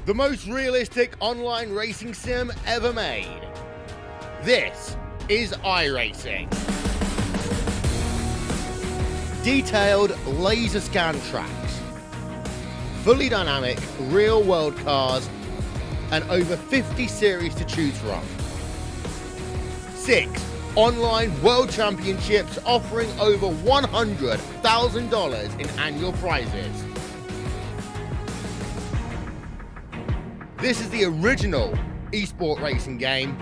The most realistic online racing sim ever made. This is iRacing. Detailed laser scan tracks, fully dynamic real world cars, and over 50 series to choose from. 6 online world championships offering over $100,000 in annual prizes. This is the original esport racing game.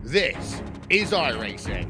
This is iRacing.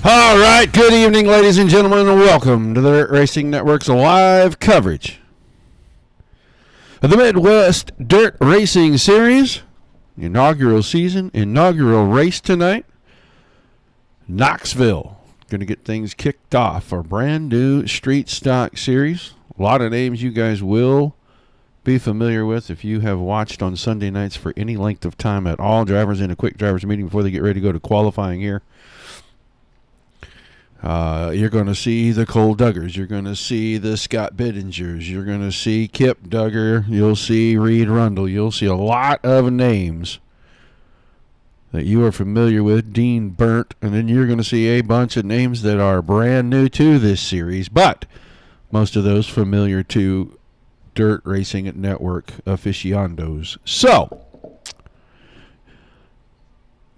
All right, good evening, ladies and gentlemen, and welcome to the Dirt Racing Network's live coverage of the Midwest Dirt Racing Series. Inaugural season, inaugural race tonight. Knoxville, going to get things kicked off for brand new street stock series. A lot of names you guys will be familiar with if you have watched on Sunday nights for any length of time at all. Drivers in a quick drivers meeting before they get ready to go to qualifying here. You're going to see the Cole Duggars. You're going to see the Scott Biddingers. You're going to see Kip Duggar. You'll see Reed Rundle. You'll see a lot of names that you are familiar with. Dean Burnt. And then you're going to see a bunch of names that are brand new to this series, but most of those familiar to Dirt Racing Network aficionados. So,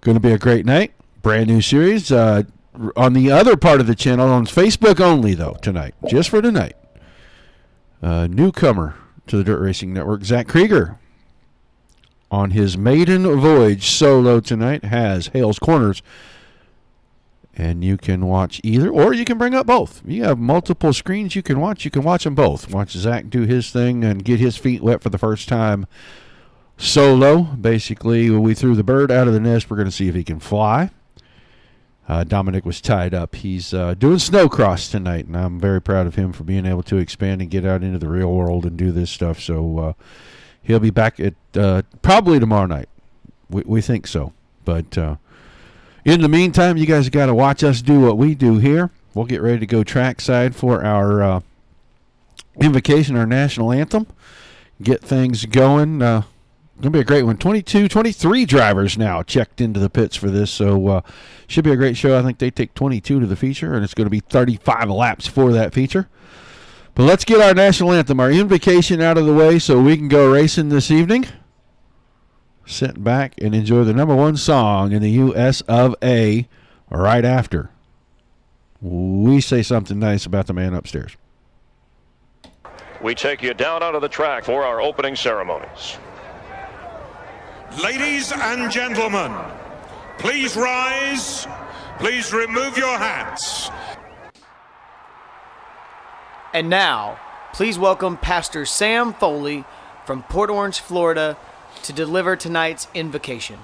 going to be a great night. Brand new series. On the other part of the channel, on Facebook only, though, tonight. Just for tonight. Newcomer to the Dirt Racing Network, Zach Krieger, on his maiden voyage solo tonight, has Hales Corners And you can watch either, or you can bring up both. You have multiple screens you can watch. You can watch them both. Watch Zach do his thing and get his feet wet for the first time solo. Basically, when we threw the bird out of the nest, we're going to see if he can fly. Dominic was tied up. He's doing snowcross tonight, and I'm very proud of him for being able to expand and get out into the real world and do this stuff. So he'll be back at probably tomorrow night. We think so. But in the meantime, you guys got to watch us do what we do here. We'll get ready to go trackside for our invocation, our national anthem. Get things going. Going to be a great one. 23 drivers now checked into the pits for this, so should be a great show. I think they take 22 to the feature, and it's going to be 35 laps for that feature. But let's get our national anthem, our invocation out of the way so we can go racing this evening. Sit back and enjoy the number one song in the U.S. of A. right after we say something nice about the man upstairs. We take you down onto the track for our opening ceremonies. Ladies and gentlemen, please rise. Please remove your hats. And now, please welcome Pastor Sam Foley from Port Orange, Florida, to deliver tonight's invocation.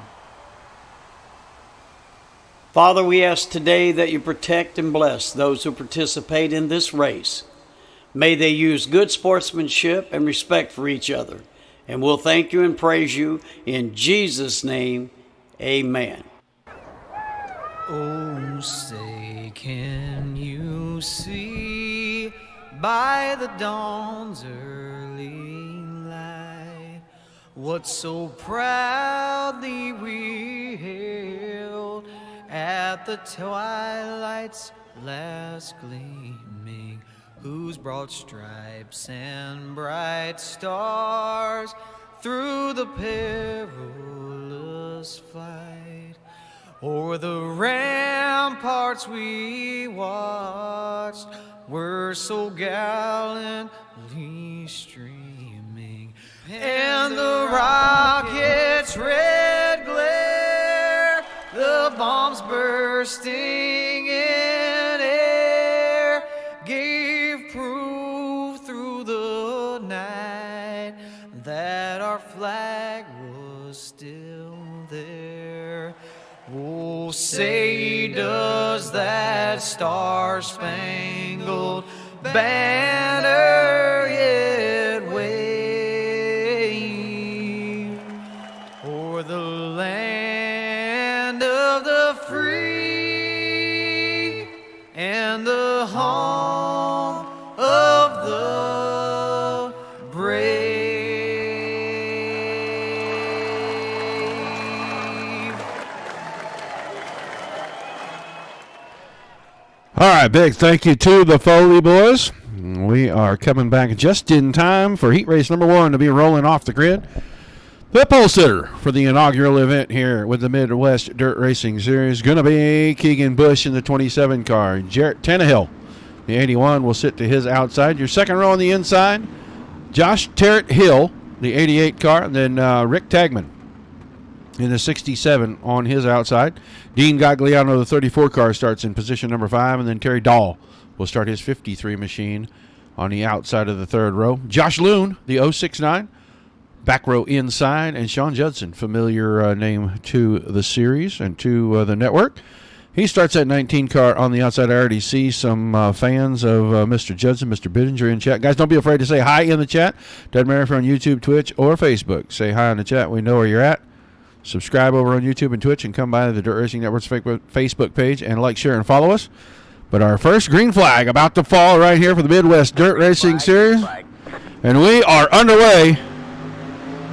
Father, we ask today that you protect and bless those who participate in this race. May they use good sportsmanship and respect for each other. And we'll thank you and praise you in Jesus' name. Amen. Oh, say, can you see by the dawn's early light what so proudly we hailed at the twilight's last gleaming, whose broad stripes and bright stars through the perilous fight o'er the ramparts we watched were so gallantly streaming, and the rocket's red glare, the bombs bursting in air, gave proof through the night that our flag was still there. Oh, say does that star-spangled banner yet wave o'er the land of the free and the home of the brave? All right, big thank you to the Foley boys. We are coming back just in time for heat race number one to be rolling off the grid. The pole sitter for the inaugural event here with the Midwest Dirt Racing Series going to be Keegan Bush in the 27 car. Jarrett Tannehill, the 81, will sit to his outside. Your second row on the inside, Josh Tarrant Hill, the 88 car, and then Rick Tagman in the 67 on his outside. Dean Gagliano, the 34 car, starts in position number 5, and then Terry Dahl will start his 53 machine on the outside of the third row. Josh Loon, the 069, back row inside, and Sean Judson, familiar name to the series and to the network. He starts at 19 car on the outside. I already see some fans of Mr. Judson, Mr. Bidinger in chat. Guys, don't be afraid to say hi in the chat. Doesn't matter if you're on YouTube, Twitch, or Facebook. Say hi in the chat. We know where you're at. Subscribe over on YouTube and Twitch, and come by the Dirt Racing Network's Facebook page and like, share, and follow us. But our first green flag about to fall right here for the Midwest Dirt Racing Series. And we are underway.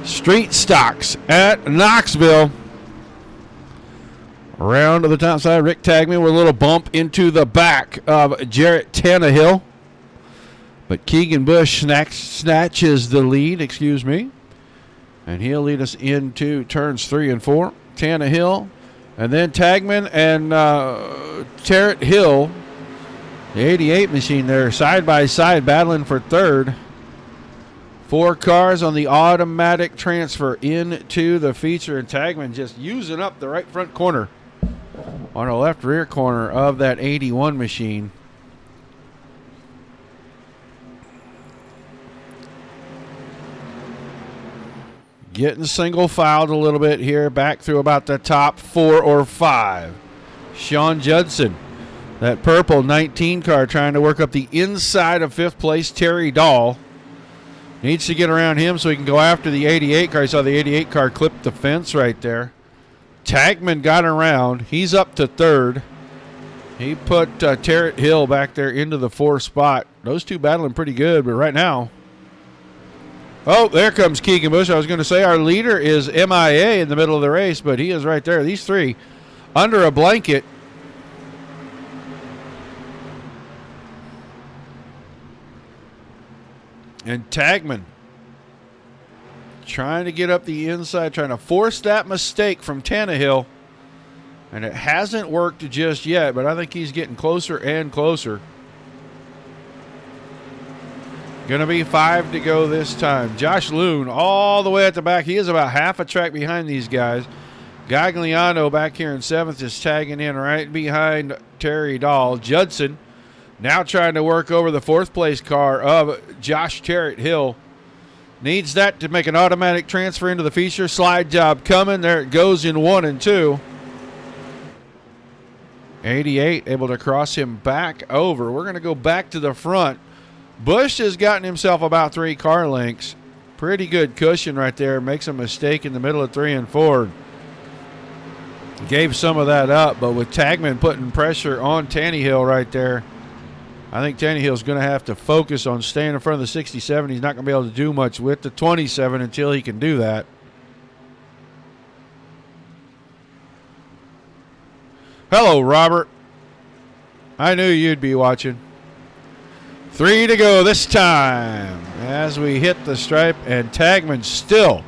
Street stocks at Knoxville. Around to the top side, Rick Tagman with a little bump into the back of Jarrett Tannehill. But Keegan Bush snatches the lead, and he'll lead us into turns 3 and 4. Tannehill, and then Tagman and Tarrant Hill, the 88 machine there, side by side, battling for third. 4 cars on the automatic transfer into the feature, and Tagman just using up the right front corner on the left rear corner of that 81 machine. Getting single filed a little bit here, back through about the top 4 or 5. Sean Judson, that purple 19 car, trying to work up the inside of 5th place. Terry Dahl needs to get around him so he can go after the 88 car. You saw the 88 car clip the fence right there. Tagman got around. He's up to 3rd. He put Tarrant Hill back there into the 4th spot. Those two battling pretty good, but right now, oh, there comes Keegan Bush. I was going to say our leader is MIA in the middle of the race, but he is right there. These three under a blanket. And Tagman trying to get up the inside, trying to force that mistake from Tannehill. And it hasn't worked just yet, but I think he's getting closer and closer. Going to be 5 to go this time. Josh Loon all the way at the back. He is about half a track behind these guys. Gagliano back here in 7th is tagging in right behind Terry Dahl. Judson now trying to work over the 4th place car of Josh Tarrant Hill. Needs that to make an automatic transfer into the feature. Slide job coming. There it goes in 1 and 2. 88 able to cross him back over. We're going to go back to the front. Bush has gotten himself about 3 car lengths. Pretty good cushion right there. Makes a mistake in the middle of 3 and 4. Gave some of that up, but with Tagman putting pressure on Tannehill right there, I think Tannehill's going to have to focus on staying in front of the 67. He's not going to be able to do much with the 27 until he can do that. Hello, Robert. I knew you'd be watching. 3 to go this time as we hit the stripe, and Tagman still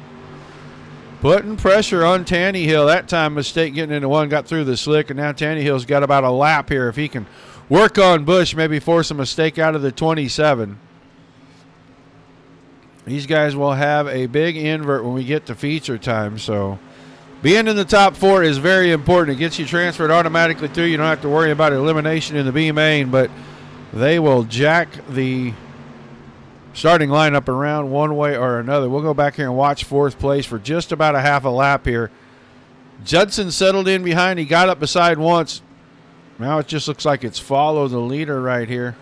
putting pressure on Tannehill. That time mistake getting into 1, got through the slick, and now Tannehill's got about a lap here. If he can work on Bush, maybe force a mistake out of the 27. These guys will have a big invert when we get to feature time, so being in the top 4 is very important. It gets you transferred automatically through. You don't have to worry about elimination in the B main, but they will jack the starting lineup around one way or another. We'll go back here and watch 4th place for just about a half a lap here. Judson settled in behind. He got up beside once. Now it just looks like it's follow the leader right here.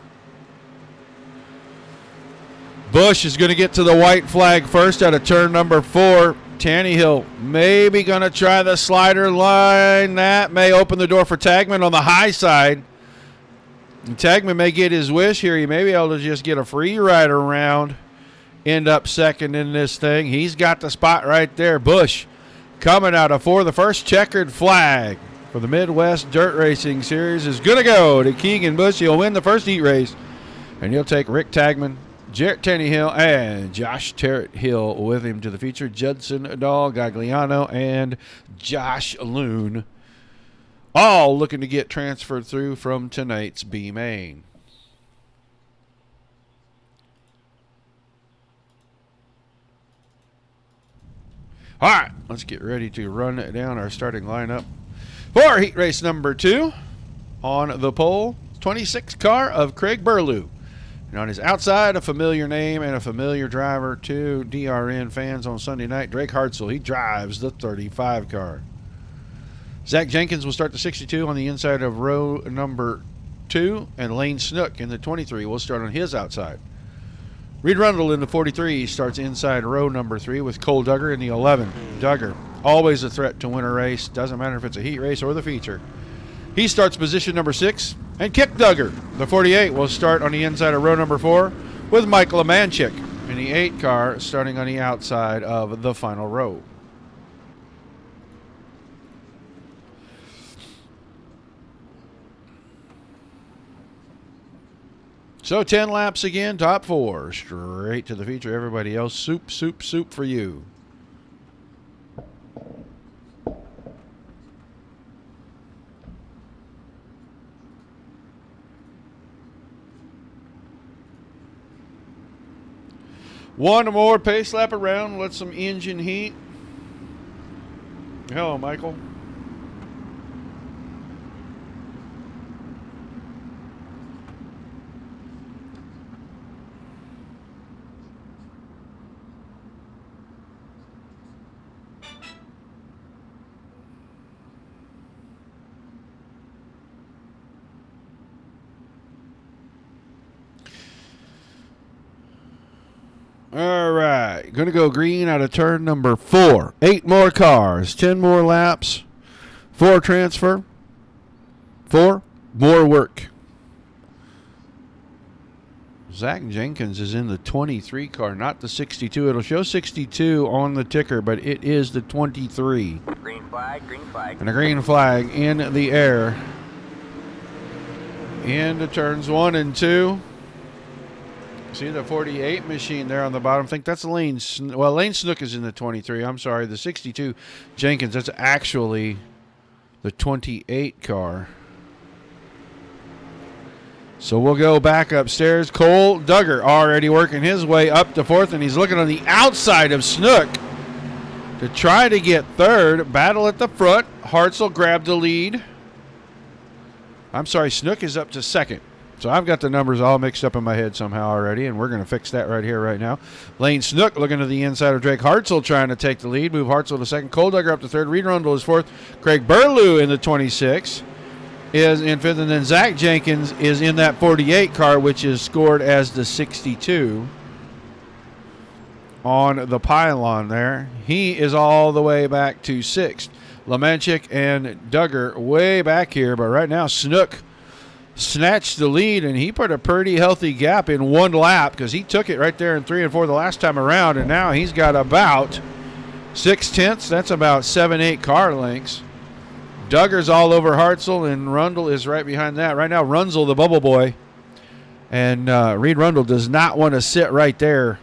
Bush is going to get to the white flag first out of turn number 4. Tannehill maybe going to try the slider line. That may open the door for Tagman on the high side. And Tagman may get his wish here. He may be able to just get a free ride around, end up second in this thing. He's got the spot right there. Bush coming out of 4. The first checkered flag for the Midwest Dirt Racing Series is going to go to Keegan Bush. He'll win the first heat race, and he'll take Rick Tagman, Jarrett Tannehill, and Josh Tarrant Hill with him to the feature. Judson Dahl, Gagliano, and Josh Loon all looking to get transferred through from tonight's B main. All right, let's get ready to run down our starting lineup for heat race number 2. On the pole, 26 car of Craig Burlew. And on his outside, a familiar name and a familiar driver to DRN fans on Sunday night, Drake Hartzell. He drives the 35 car. Zach Jenkins will start the 62 on the inside of row number 2, and Lane Snook in the 23 will start on his outside. Reed Rundle in the 43 starts inside row number 3 with Cole Duggar in the 11. Duggar, always a threat to win a race. Doesn't matter if it's a heat race or the feature. He starts position number 6. And Kick Duggar, the 48, will start on the inside of row number 4 with Michael Amanchik in the 8 car starting on the outside of the final row. So 10 laps again, top 4, straight to the feature. Everybody else, soup, soup, soup for you. One more pace lap around, let some engine heat. Hello, Michael. All right. Going to go green out of turn number 4. 8 more cars. 10 more laps. 4 transfer. 4 more work. Zach Jenkins is in the 23 car, not the 62. It'll show 62 on the ticker, but it is the 23. Green flag, green flag. And a green flag in the air. Into turns 1 and 2. See the 48 machine there on the bottom. I think that's Lane. Well, Lane Snook is in the 23. I'm sorry. The 62 Jenkins, that's actually the 28 car. So we'll go back upstairs. Cole Duggar already working his way up to 4th, and he's looking on the outside of Snook to try to get 3rd. Battle at the front. Hartzell grabbed the lead. I'm sorry, Snook is up to 2nd. So I've got the numbers all mixed up in my head somehow already, and we're going to fix that right here, right now. Lane Snook looking to the inside of Drake Hartzell, trying to take the lead. Move Hartzell to 2nd. Cole Duggar up to 3rd. Reed Rundle is 4th. Craig Burlew in the 26 is in 5th. And then Zach Jenkins is in that 48 car, which is scored as the 62 on the pylon there. He is all the way back to 6th. Lemanchik and Duggar way back here, but right now Snook snatched the lead, and he put a pretty healthy gap in 1 lap because he took it right there in 3 and 4 the last time around, and now he's got about 6/10. That's about 7-8 car lengths. Duggar's all over Hartzell, and Rundle is right behind that. Right now, Runzel, the bubble boy, and Reed Rundle does not want to sit right there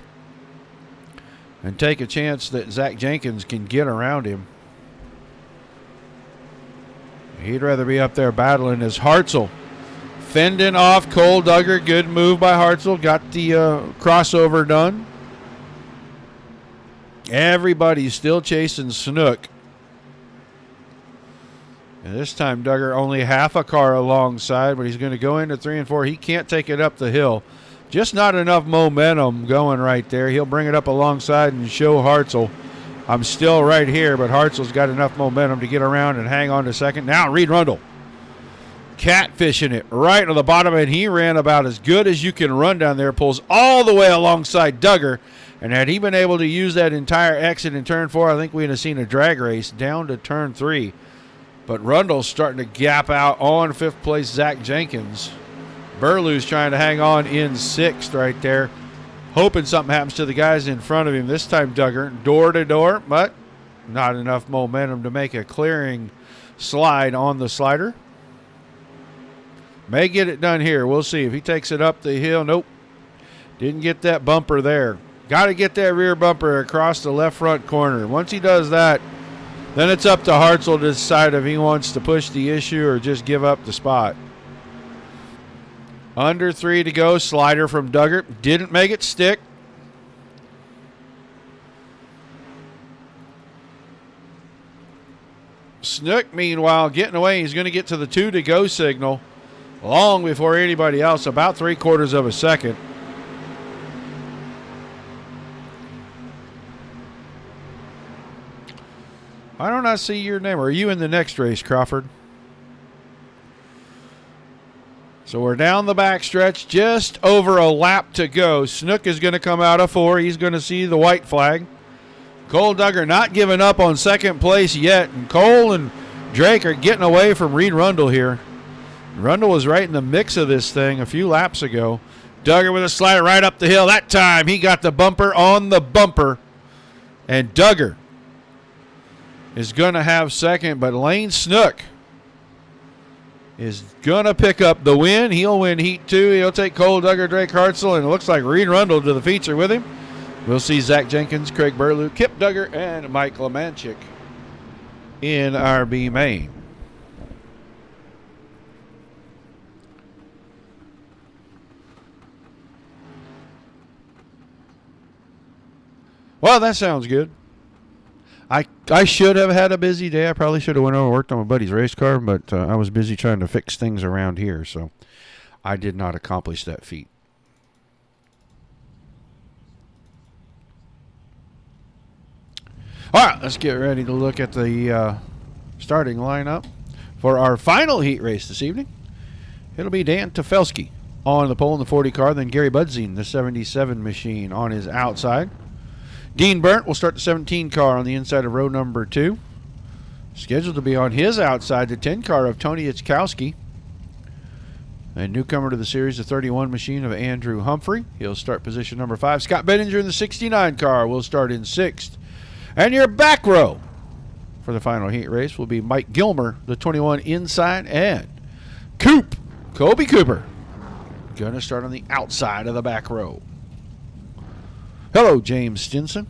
and take a chance that Zach Jenkins can get around him. He'd rather be up there battling as Hartzell fending off Cole Duggar. Good move by Hartzell. Got the crossover done. Everybody's still chasing Snook. And this time Duggar only half a car alongside, but he's going to go into 3 and 4. He can't take it up the hill. Just not enough momentum going right there. He'll bring it up alongside and show Hartzell, I'm still right here, but Hartzell's got enough momentum to get around and hang on to 2nd. Now Reed Rundle catfishing it right on the bottom, and he ran about as good as you can run down there. Pulls all the way alongside Duggar, and had he been able to use that entire exit in turn 4, I think we'd have seen a drag race down to turn 3. But Rundle's starting to gap out on 5th place Zach Jenkins. Burlew's trying to hang on in 6th right there, hoping something happens to the guys in front of him. This time Duggar door to door, but not enough momentum to make a clearing slide on the slider. May get it done here. We'll see if he takes it up the hill. Nope. Didn't get that bumper there. Got to get that rear bumper across the left front corner. Once he does that, then it's up to Hartzell to decide if he wants to push the issue or just give up the spot. Under 3 to go. Slider from Duggar. Didn't make it stick. Snook, meanwhile, getting away. He's going to get to the 2 to go signal long before anybody else, about 3/4 of a second. I do not see your name. Are you in the next race, Crawford? So we're down the back stretch, just over a lap to go. Snook is going to come out of 4. He's going to see the white flag. Cole Duggar not giving up on 2nd place yet, and Cole and Drake are getting away from Reed Rundle here. Rundle was right in the mix of this thing a few laps ago. Duggar with a slider right up the hill. That time he got the bumper on the bumper, and Duggar is going to have 2nd, but Lane Snook is going to pick up the win. He'll win Heat 2. He'll take Cole Duggar, Drake Hartzell, and it looks like Reed Rundle to the feature with him. We'll see Zach Jenkins, Craig Burlew, Kip Duggar, and Mike Lemanchik in RB main. Well, that sounds good. I should have had a busy day. I probably should have went over and worked on my buddy's race car, but I was busy trying to fix things around here, so I did not accomplish that feat. All right, let's get ready to look at the starting lineup for our final heat race this evening. It'll be Dan Tefelsky on the pole in the 40 car. Then Gary Budzine, the 77 machine, on his outside. Dean Burnt will start the 17 car on the inside of row number 2. Scheduled to be on his outside, the 10 car of Tony Itzkowski. A newcomer to the series, the 31 machine of Andrew Humphrey. He'll start position number 5. Scott Bettinger in the 69 car will start in 6th. And your back row for the final heat race will be Mike Gilmer, the 21 inside, and Colby Cooper, going to start on the outside of the back row. Hello, James Stinson.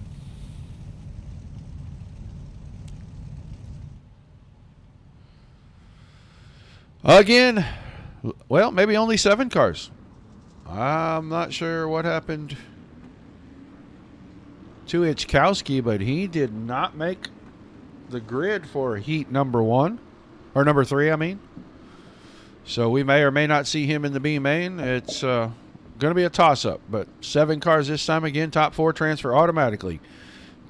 Again, well, maybe only 7 cars. I'm not sure what happened to Itzkowski, but he did not make the grid for heat number 1, or number 3, I mean. So we may or may not see him in the B main. It's going to be a toss-up, but 7 cars this time. Again, top 4 transfer automatically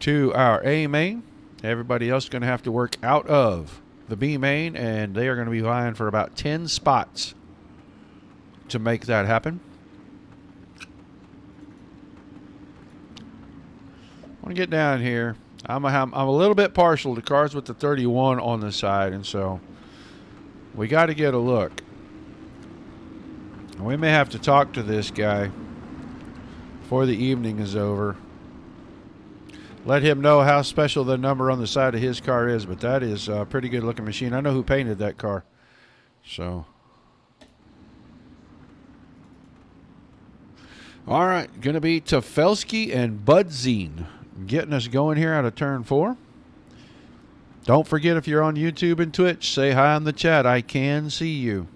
to our A main. Everybody else is going to have to work out of the B main, and they are going to be vying for about 10 spots to make that happen. I want to get down here. I'm a little bit partial to cars with the 31 on the side, and so we got to get a look. We may have to talk to this guy before the evening is over. Let him know how special the number on the side of his car is, but that is a pretty good looking machine. I know who painted that car. So, all right, going to be Tefelsky and Budzine getting us going here out of turn 4. Don't forget, if you're on YouTube and Twitch, say hi in the chat. I can see you.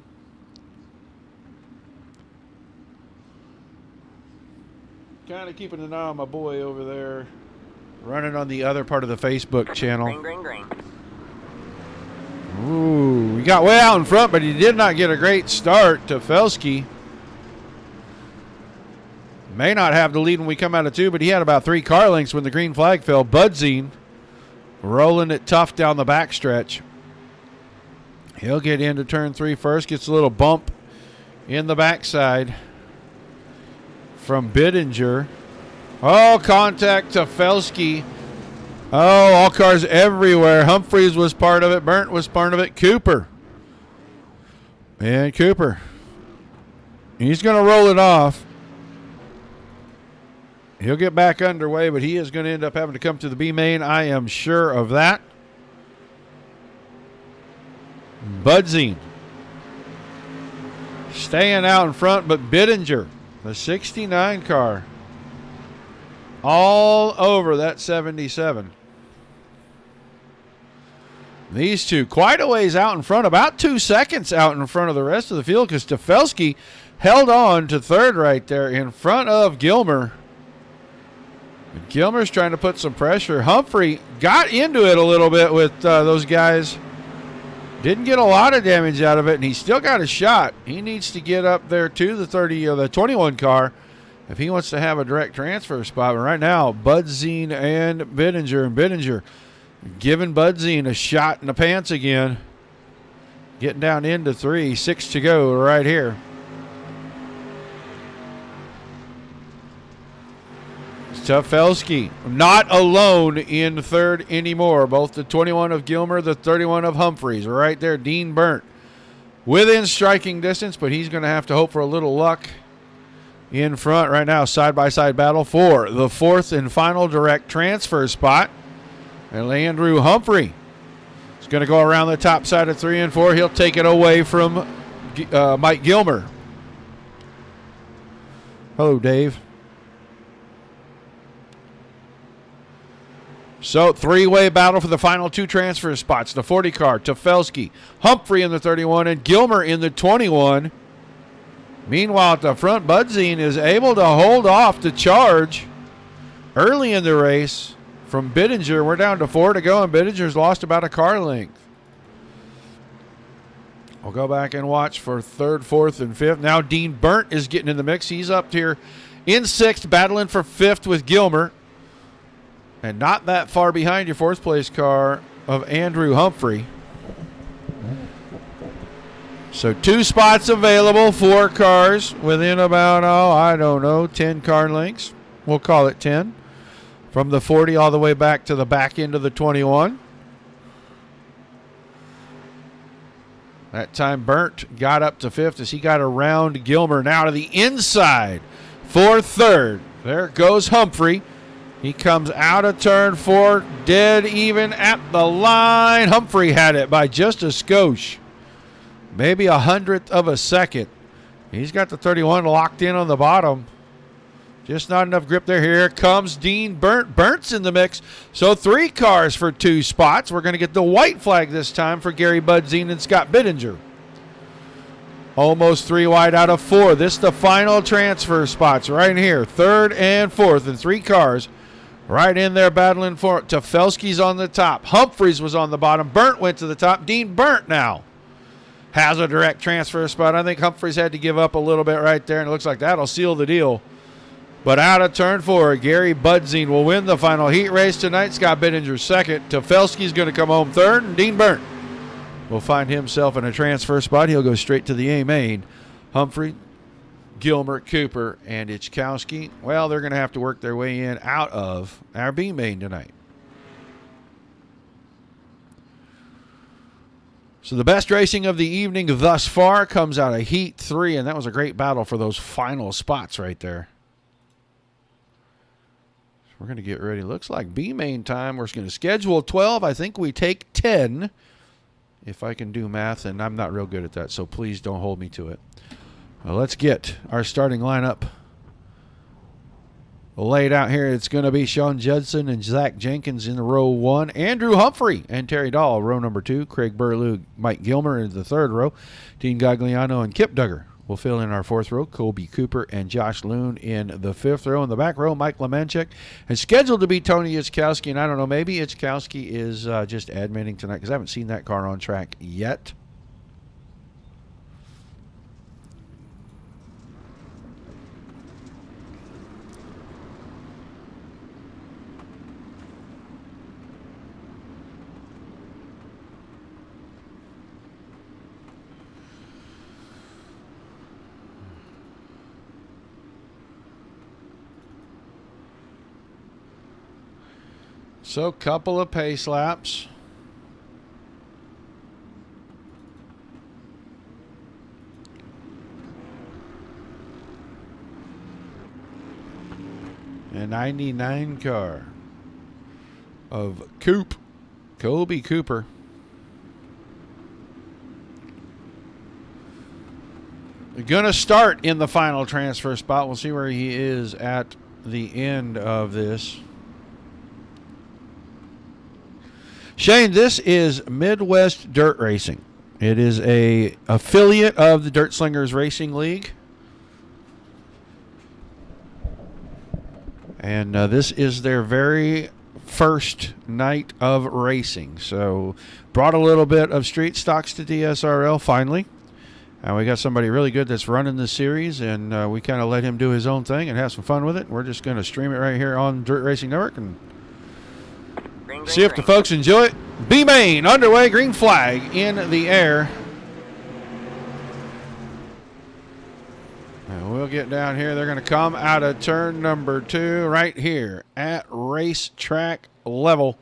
Kind of keeping an eye on my boy over there, running on the other part of the Facebook channel. Green. Ooh, he got way out in front, but he did not get a great start. Tefelsky may not have the lead when we come out of 2, but he had about 3 car lengths when the green flag fell. Budzine rolling it tough down the backstretch. He'll get into turn 3 first. Gets a little bump in the backside from Bittinger. Oh, contact to Tefelsky. Oh, all cars everywhere. Humphreys was part of it. Burnt was part of it. Cooper. And Cooper. He's going to roll it off. He'll get back underway, but he is going to end up having to come to the B main. I am sure of that. Budzine staying out in front, but Bittinger, the 69 car, all over that 77. These two quite a ways out in front, about 2 seconds out in front of the rest of the field, because Tefelsky held on to third right there in front of Gilmer. Gilmer's trying to put some pressure. Humphrey got into it a little bit with those guys. Didn't get a lot of damage out of it, and he still got a shot. He needs to get up there to the 30 or the 21 car if he wants to have a direct transfer spot. But right now, Budzine and Bittinger giving Budzine a shot in the pants again. Getting down into 3, 6 to go right here. Tefelsky not alone in third anymore. Both the 21 of Gilmer, the 31 of Humphreys. Right there, Dean Burnt within striking distance, but he's going to have to hope for a little luck in front right now. Side-by-side battle for the 4th and final direct transfer spot. And Andrew Humphrey is going to go around the top side of 3 and 4. He'll take it away from Mike Gilmer. Hello, Dave. So, 3-way battle for the final 2 transfer spots. The 40 car, Tefelsky, Humphrey in the 31, and Gilmer in the 21. Meanwhile, at the front, Budzine is able to hold off the charge early in the race from Bittinger. We're down to 4 to go, and Bittinger's lost about a car length. We'll go back and watch for 3rd, 4th, and 5th. Now Dean Burnt is getting in the mix. He's up here in 6th, battling for 5th with Gilmer. And not that far behind your 4th place car of Andrew Humphrey. So 2 spots available, 4 cars within about, 10 car lengths. We'll call it 10. From the 40 all the way back to the back end of the 21. That time Burnt got up to 5th as he got around Gilmer. Now to the inside for 3rd. There goes Humphrey. He comes out of turn 4, dead even at the line. Humphrey had it by just a skosh. Maybe 100th of a second. He's got the 31 locked in on the bottom. Just not enough grip there. Here comes Dean Burnt. Burnt's in the mix. So 3 cars for 2 spots. We're going to get the white flag this time for Gary Budzine and Scott Bittinger. Almost 3 wide out of 4. This is the final transfer spots right here. 3rd and 4th and 3 cars right in there battling for it. Tefelsky's on the top. Humphreys was on the bottom. Burnt went to the top. Dean Burnt now has a direct transfer spot. I think Humphreys had to give up a little bit right there, and it looks like that'll seal the deal. But out of turn 4, Gary Budzine will win the final heat race tonight. Scott Bittinger 2nd. Tefelsky's going to come home 3rd, and Dean Burnt will find himself in a transfer spot. He'll go straight to the A main. Humphrey, Gilmer, Cooper, and Ichkowski, well, they're going to have to work their way in out of our B main tonight. So the best racing of the evening thus far comes out of Heat 3, and that was a great battle for those final spots right there. So we're going to get ready. Looks like B main time. We're going to schedule 12. I think we take 10, if I can do math, and I'm not real good at that, so please don't hold me to it. Well, let's get our starting lineup laid out here. It's going to be Sean Judson and Zach Jenkins in row 1. Andrew Humphrey and Terry Dahl, row number 2. Craig Burlew, Mike Gilmer in the 3rd row. Dean Gagliano and Kip Duggar will fill in our 4th row. Colby Cooper and Josh Loon in the 5th row. In the back row, Mike Lemanchik is scheduled to be Tony Ichkowski. And I don't know, maybe Ichkowski is just admitting tonight because I haven't seen that car on track yet. So, couple of pace laps. A 99 car of Colby Cooper. We're going to start in the final transfer spot. We'll see where he is at the end of this. Shane, this is Midwest Dirt Racing. It is a affiliate of the Dirt Slingers Racing League. And this is their very first night of racing. So brought a little bit of street stocks to DSRL finally. And we got somebody really good that's running the series, and we kind of let him do his own thing and have some fun with it. We're just going to stream it right here on Dirt Racing Network and see if the folks enjoy it. B-Main underway, green flag in the air. And we'll get down here. They're going to come out of turn number 2 right here at racetrack level.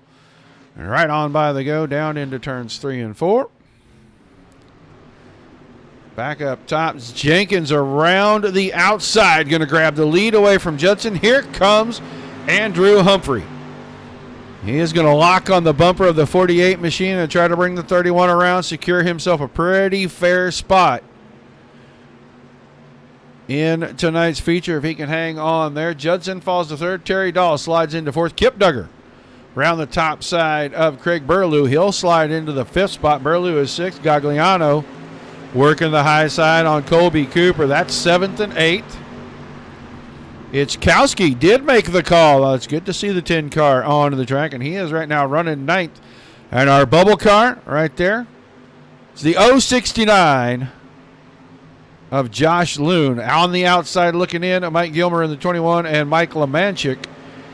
And right on by the go down into turns 3 and 4. Back up top. Jenkins around the outside. Going to grab the lead away from Judson. Here comes Andrew Humphrey. He is going to lock on the bumper of the 48 machine and try to bring the 31 around, secure himself a pretty fair spot in tonight's feature if he can hang on there. Judson falls to 3rd. Terry Dahl slides into 4th. Kip Duggar around the top side of Craig Burlew. He'll slide into the 5th spot. Burlew is 6th. Gagliano working the high side on Colby Cooper. That's 7th and 8th. Ichkowski did make the call. It's good to see the 10 car on the track, and he is right now running 9th. And our bubble car right there, it's the 069 of Josh Loon. On the outside looking in, Mike Gilmer in the 21 and Mike Lemanchik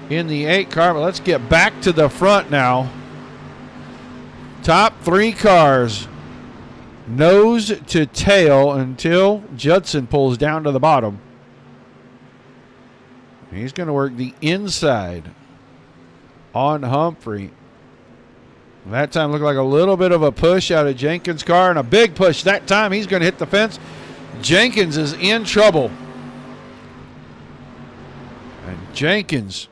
in the 8 car. But let's get back to the front now. Top 3 cars nose to tail until Judson pulls down to the bottom. He's going to work the inside on Humphrey. That time looked like a little bit of a push out of Jenkins' car, and a big push that time. He's going to hit the fence. Jenkins is in trouble. And Jenkins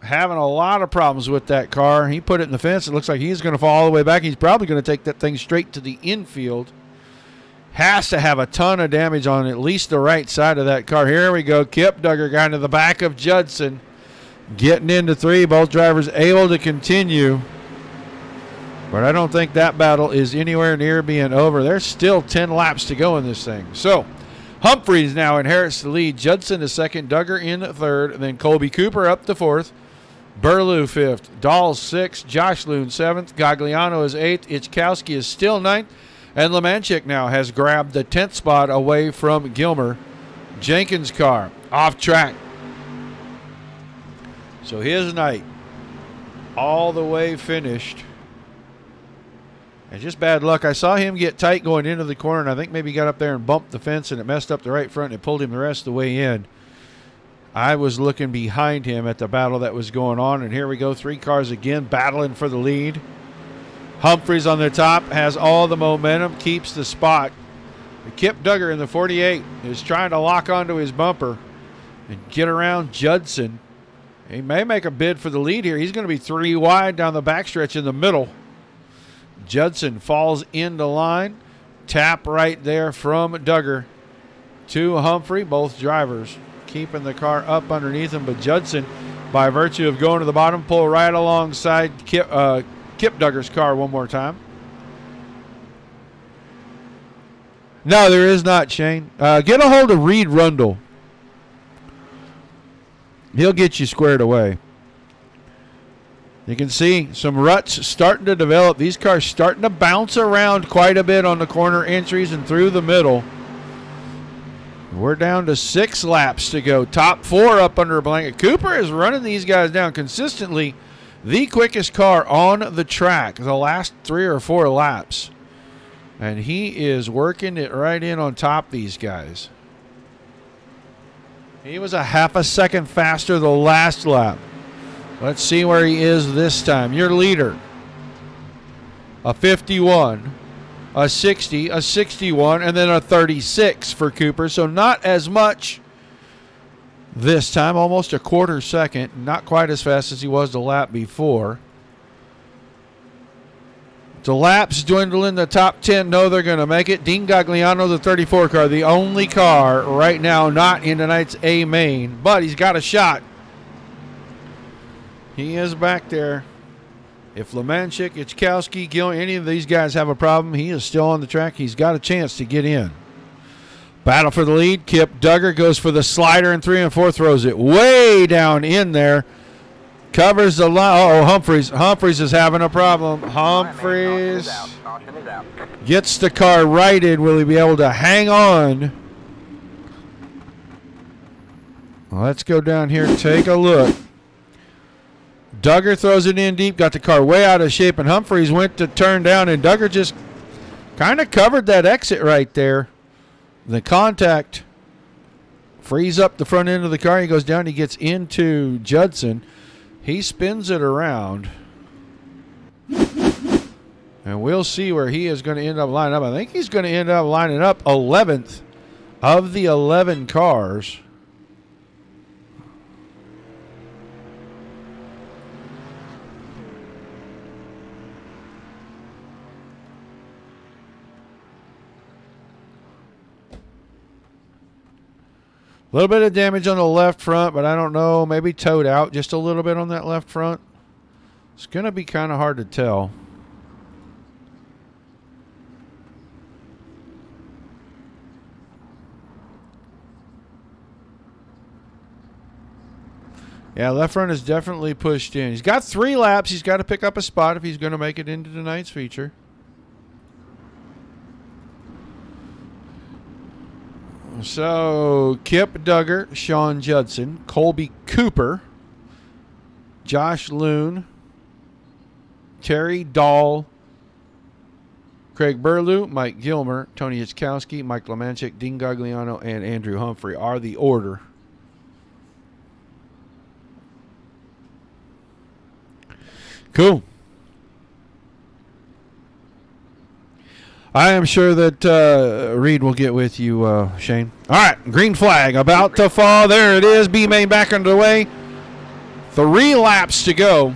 having a lot of problems with that car. He put it in the fence. It looks like he's going to fall all the way back. He's probably going to take that thing straight to the infield. Has to have a ton of damage on at least the right side of that car. Here we go. Kip Duggar got into the back of Judson. Getting into 3. Both drivers able to continue. But I don't think that battle is anywhere near being over. There's still 10 laps to go in this thing. So Humphreys now inherits the lead. Judson is second. Duggar in third. And then Colby Cooper up to fourth. Burlew fifth. Dahl sixth. Josh Loon seventh. Gagliano is eighth. Ichkowski is still ninth. And Lemanchik now has grabbed the 10th spot away from Gilmer. Jenkins' car off track. So his night all the way finished. And just bad luck. I saw him get tight going into the corner, and I think maybe he got up there and bumped the fence, and it messed up the right front, and it pulled him the rest of the way in. I was looking behind him at the battle that was going on, and here we go. 3 cars again battling for the lead. Humphreys on the top, has all the momentum, keeps the spot. Kip Duggar in the 48 is trying to lock onto his bumper and get around Judson. He may make a bid for the lead here. He's going to be 3 wide down the backstretch in the middle. Judson falls into line. Tap right there from Duggar to Humphrey. Both drivers keeping the car up underneath him, but Judson, by virtue of going to the bottom, pull right alongside Kip Duggar's car one more time. No, there is not, Shane. Get a hold of Reed Rundle. He'll get you squared away. You can see some ruts starting to develop. These cars starting to bounce around quite a bit on the corner entries and through the middle. We're down to 6 laps to go. Top 4 up under a blanket. Cooper is running these guys down consistently. The quickest car on the track the last 3 or 4 laps. And he is working it right in on top of these guys. He was a half a second faster the last lap. Let's see where he is this time. Your leader, a 51, a 60, a 61, and then a 36 for Cooper. So not as much this time, almost a quarter second. Not quite as fast as he was the lap before. The laps dwindle in the top 10. No, they're going to make it. Dean Gagliano, the 34 car, the only car right now not in tonight's A main, but he's got a shot. He is back there. If Lemanchik, Ichkowski, Gill, any of these guys have a problem, he is still on the track. He's got a chance to get in. Battle for the lead. Kip Duggar goes for the slider in 3 and 4, throws it way down in there. Covers the line. Oh, Humphreys is having a problem. Humphreys gets the car righted. Will he be able to hang on? Well, let's go down here and take a look. Duggar throws it in deep, got the car way out of shape, and Humphreys went to turn down, and Duggar just kind of covered that exit right there. The contact frees up the front end of the car. He goes down, he gets into Judson. He spins it around, and we'll see where he is going to end up lining up. I think he's going to end up lining up 11th of the 11 cars. A little bit of damage on the left front, but I don't know. Maybe towed out just a little bit on that left front. It's going to be kind of hard to tell. Yeah, left front is definitely pushed in. He's got 3 laps. He's got to pick up a spot if he's going to make it into tonight's feature. So, Kip Duggar, Sean Judson, Colby Cooper, Josh Loon, Terry Dahl, Craig Burlew, Mike Gilmer, Tony Itzkowski, Mike Lemanchik, Dean Gagliano, and Andrew Humphrey are the order. Cool. I am sure that Reed will get with you, Shane. All right, green flag about to fall. There it is. B-Main back underway. 3 laps to go.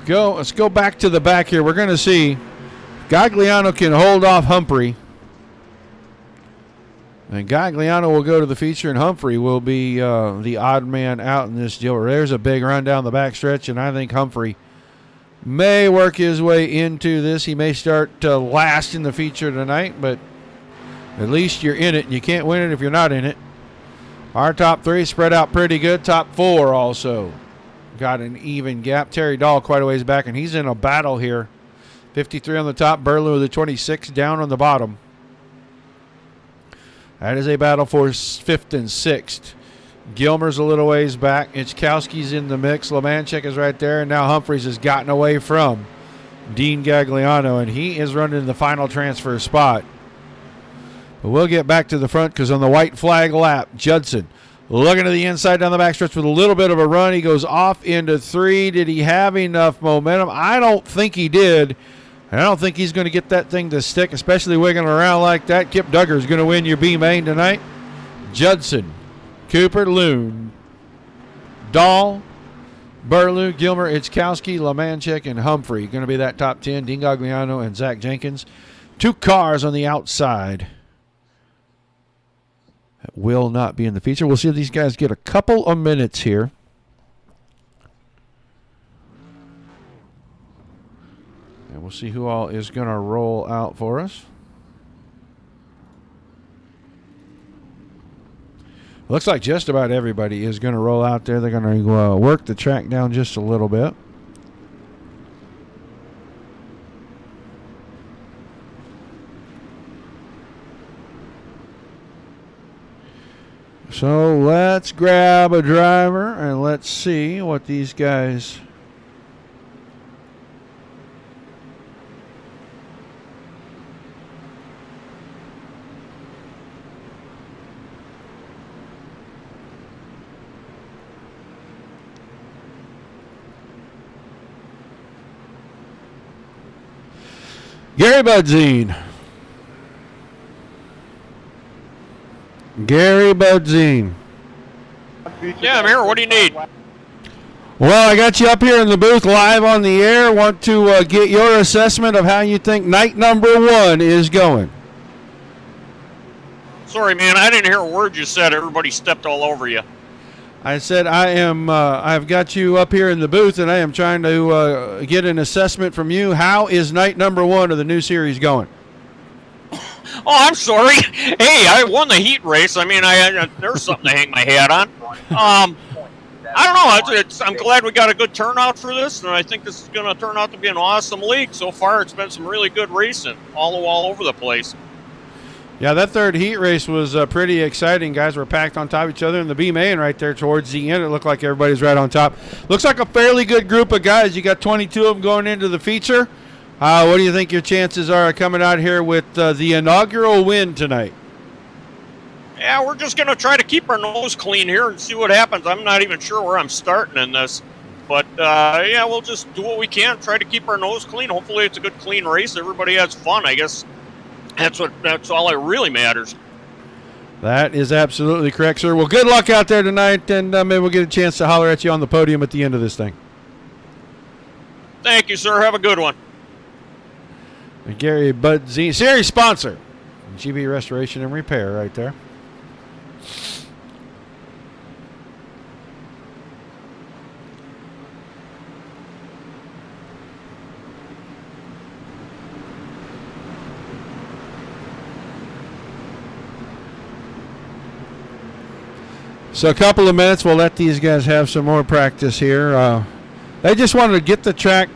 Let's go back to the back here. We're going to see Gagliano can hold off Humphrey. And Gagliano will go to the feature, and Humphrey will be the odd man out in this deal. There's a big run down the backstretch, and I think Humphrey may work his way into this. He may start last in the feature tonight, but at least you're in it. You can't win it if you're not in it. Our top 3 spread out pretty good. Top 4 also got an even gap. Terry Dahl quite a ways back, and he's in a battle here. 53 on the top, Burlew with the 26 down on the bottom. That is a battle for 5th and 6th. Gilmer's a little ways back. Itzkowski's in the mix. Lemanchik is right there, and now Humphreys has gotten away from Dean Gagliano, and he is running the final transfer spot. But we'll get back to the front because on the white flag lap, Judson looking to the inside down the backstretch with a little bit of a run. He goes off into 3. Did he have enough momentum? I don't think he did. And I don't think he's going to get that thing to stick, especially wiggling around like that. Kip Duggar is going to win your B-Main tonight. Judson, Cooper, Loon, Dahl, Burlew, Gilmer, Itzkowski, Lemanchik, and Humphrey. Going to be that top 10. Dean Gagliano and Zach Jenkins. 2 cars on the outside that will not be in the feature. We'll see if these guys get a couple of minutes here. And we'll see who all is going to roll out for us. Looks like just about everybody is going to roll out there. They're going to work the track down just a little bit. So let's grab a driver and let's see what these guys... Gary Budzine. Gary Budzine. Yeah, I'm here. What do you need? Well, I got you up here in the booth live on the air. Want to get your assessment of how you think night number 1 is going. Sorry, man. I didn't hear a word you said. Everybody stepped all over you. I said I've got you up here in the booth, and I am trying to get an assessment from you. How is night number 1 of the new series going? Oh, I'm sorry. Hey, I won the heat race. I mean, there's something to hang my hat on. I don't know. I'm glad we got a good turnout for this, and I think this is going to turn out to be an awesome league. So far, it's been some really good racing all over the place. Yeah, that third heat race was pretty exciting. Guys were packed on top of each other in the B-Main right there towards the end. It looked like everybody's right on top. Looks like a fairly good group of guys. You got 22 of them going into the feature. What do you think your chances are of coming out here with the inaugural win tonight? Yeah, we're just going to try to keep our nose clean here and see what happens. I'm not even sure where I'm starting in this. But, yeah, we'll just do what we can, try to keep our nose clean. Hopefully it's a good, clean race. Everybody has fun, I guess. That's all that really matters. That is absolutely correct, sir. Well, good luck out there tonight, and maybe we'll get a chance to holler at you on the podium at the end of this thing. Thank you, sir. Have a good one. Gary Budzine, series sponsor, GB Restoration and Repair right there. So a couple of minutes, we'll let these guys have some more practice here. They just wanted to get the track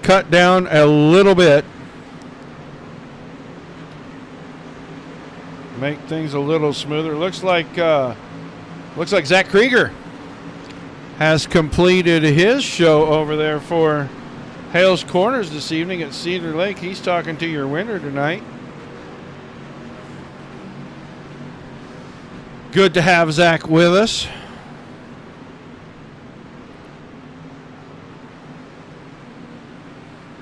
cut down a little bit. Make things a little smoother. Looks like Zach Krieger has completed his show over there for Hales Corners this evening at Cedar Lake. He's talking to your winner tonight. Good to have Zach with us.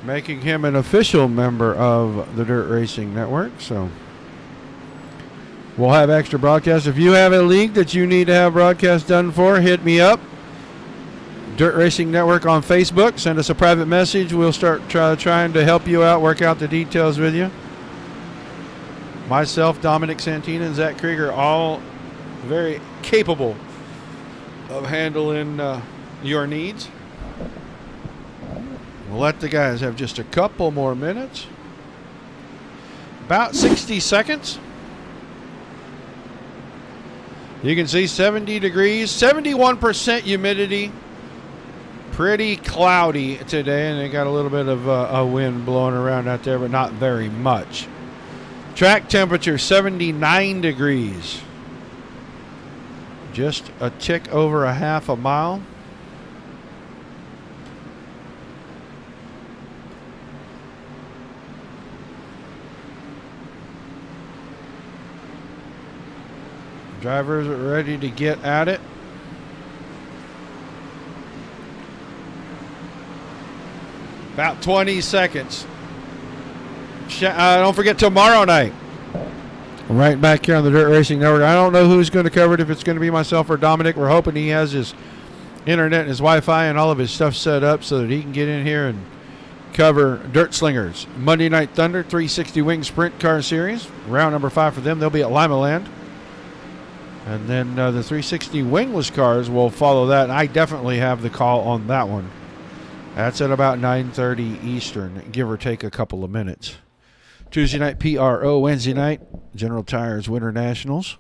Making him an official member of the Dirt Racing Network. So we'll have extra broadcasts. If you have a league that you need to have broadcasts done for, hit me up. Dirt Racing Network on Facebook. Send us a private message. We'll start trying to help you out, work out the details with you. Myself, Dominic Santina, and Zach Krieger, all very capable of handling your needs. We'll let the guys have just a couple more minutes. About 60 seconds. You can see 70 degrees, 71% humidity. Pretty cloudy today, and they got a little bit of a wind blowing around out there, but not very much. Track temperature 79 degrees. Just a tick over a half a mile. Drivers are ready to get at it. About 20 seconds. Don't forget tomorrow night. Right back here on the Dirt Racing Network. I don't know who's going to cover it, if it's going to be myself or Dominic. We're hoping he has his internet and his Wi-Fi and all of his stuff set up so that he can get in here and cover Dirt Slingers. Monday Night Thunder 360 Wing Sprint Car Series. Round number 5 for them. They'll be at Lima Land. And then the 360 Wingless cars will follow that. I definitely have the call on that one. That's at about 9:30 Eastern, give or take a couple of minutes. Tuesday night, PRO. Wednesday night, General Tires Winter Nationals.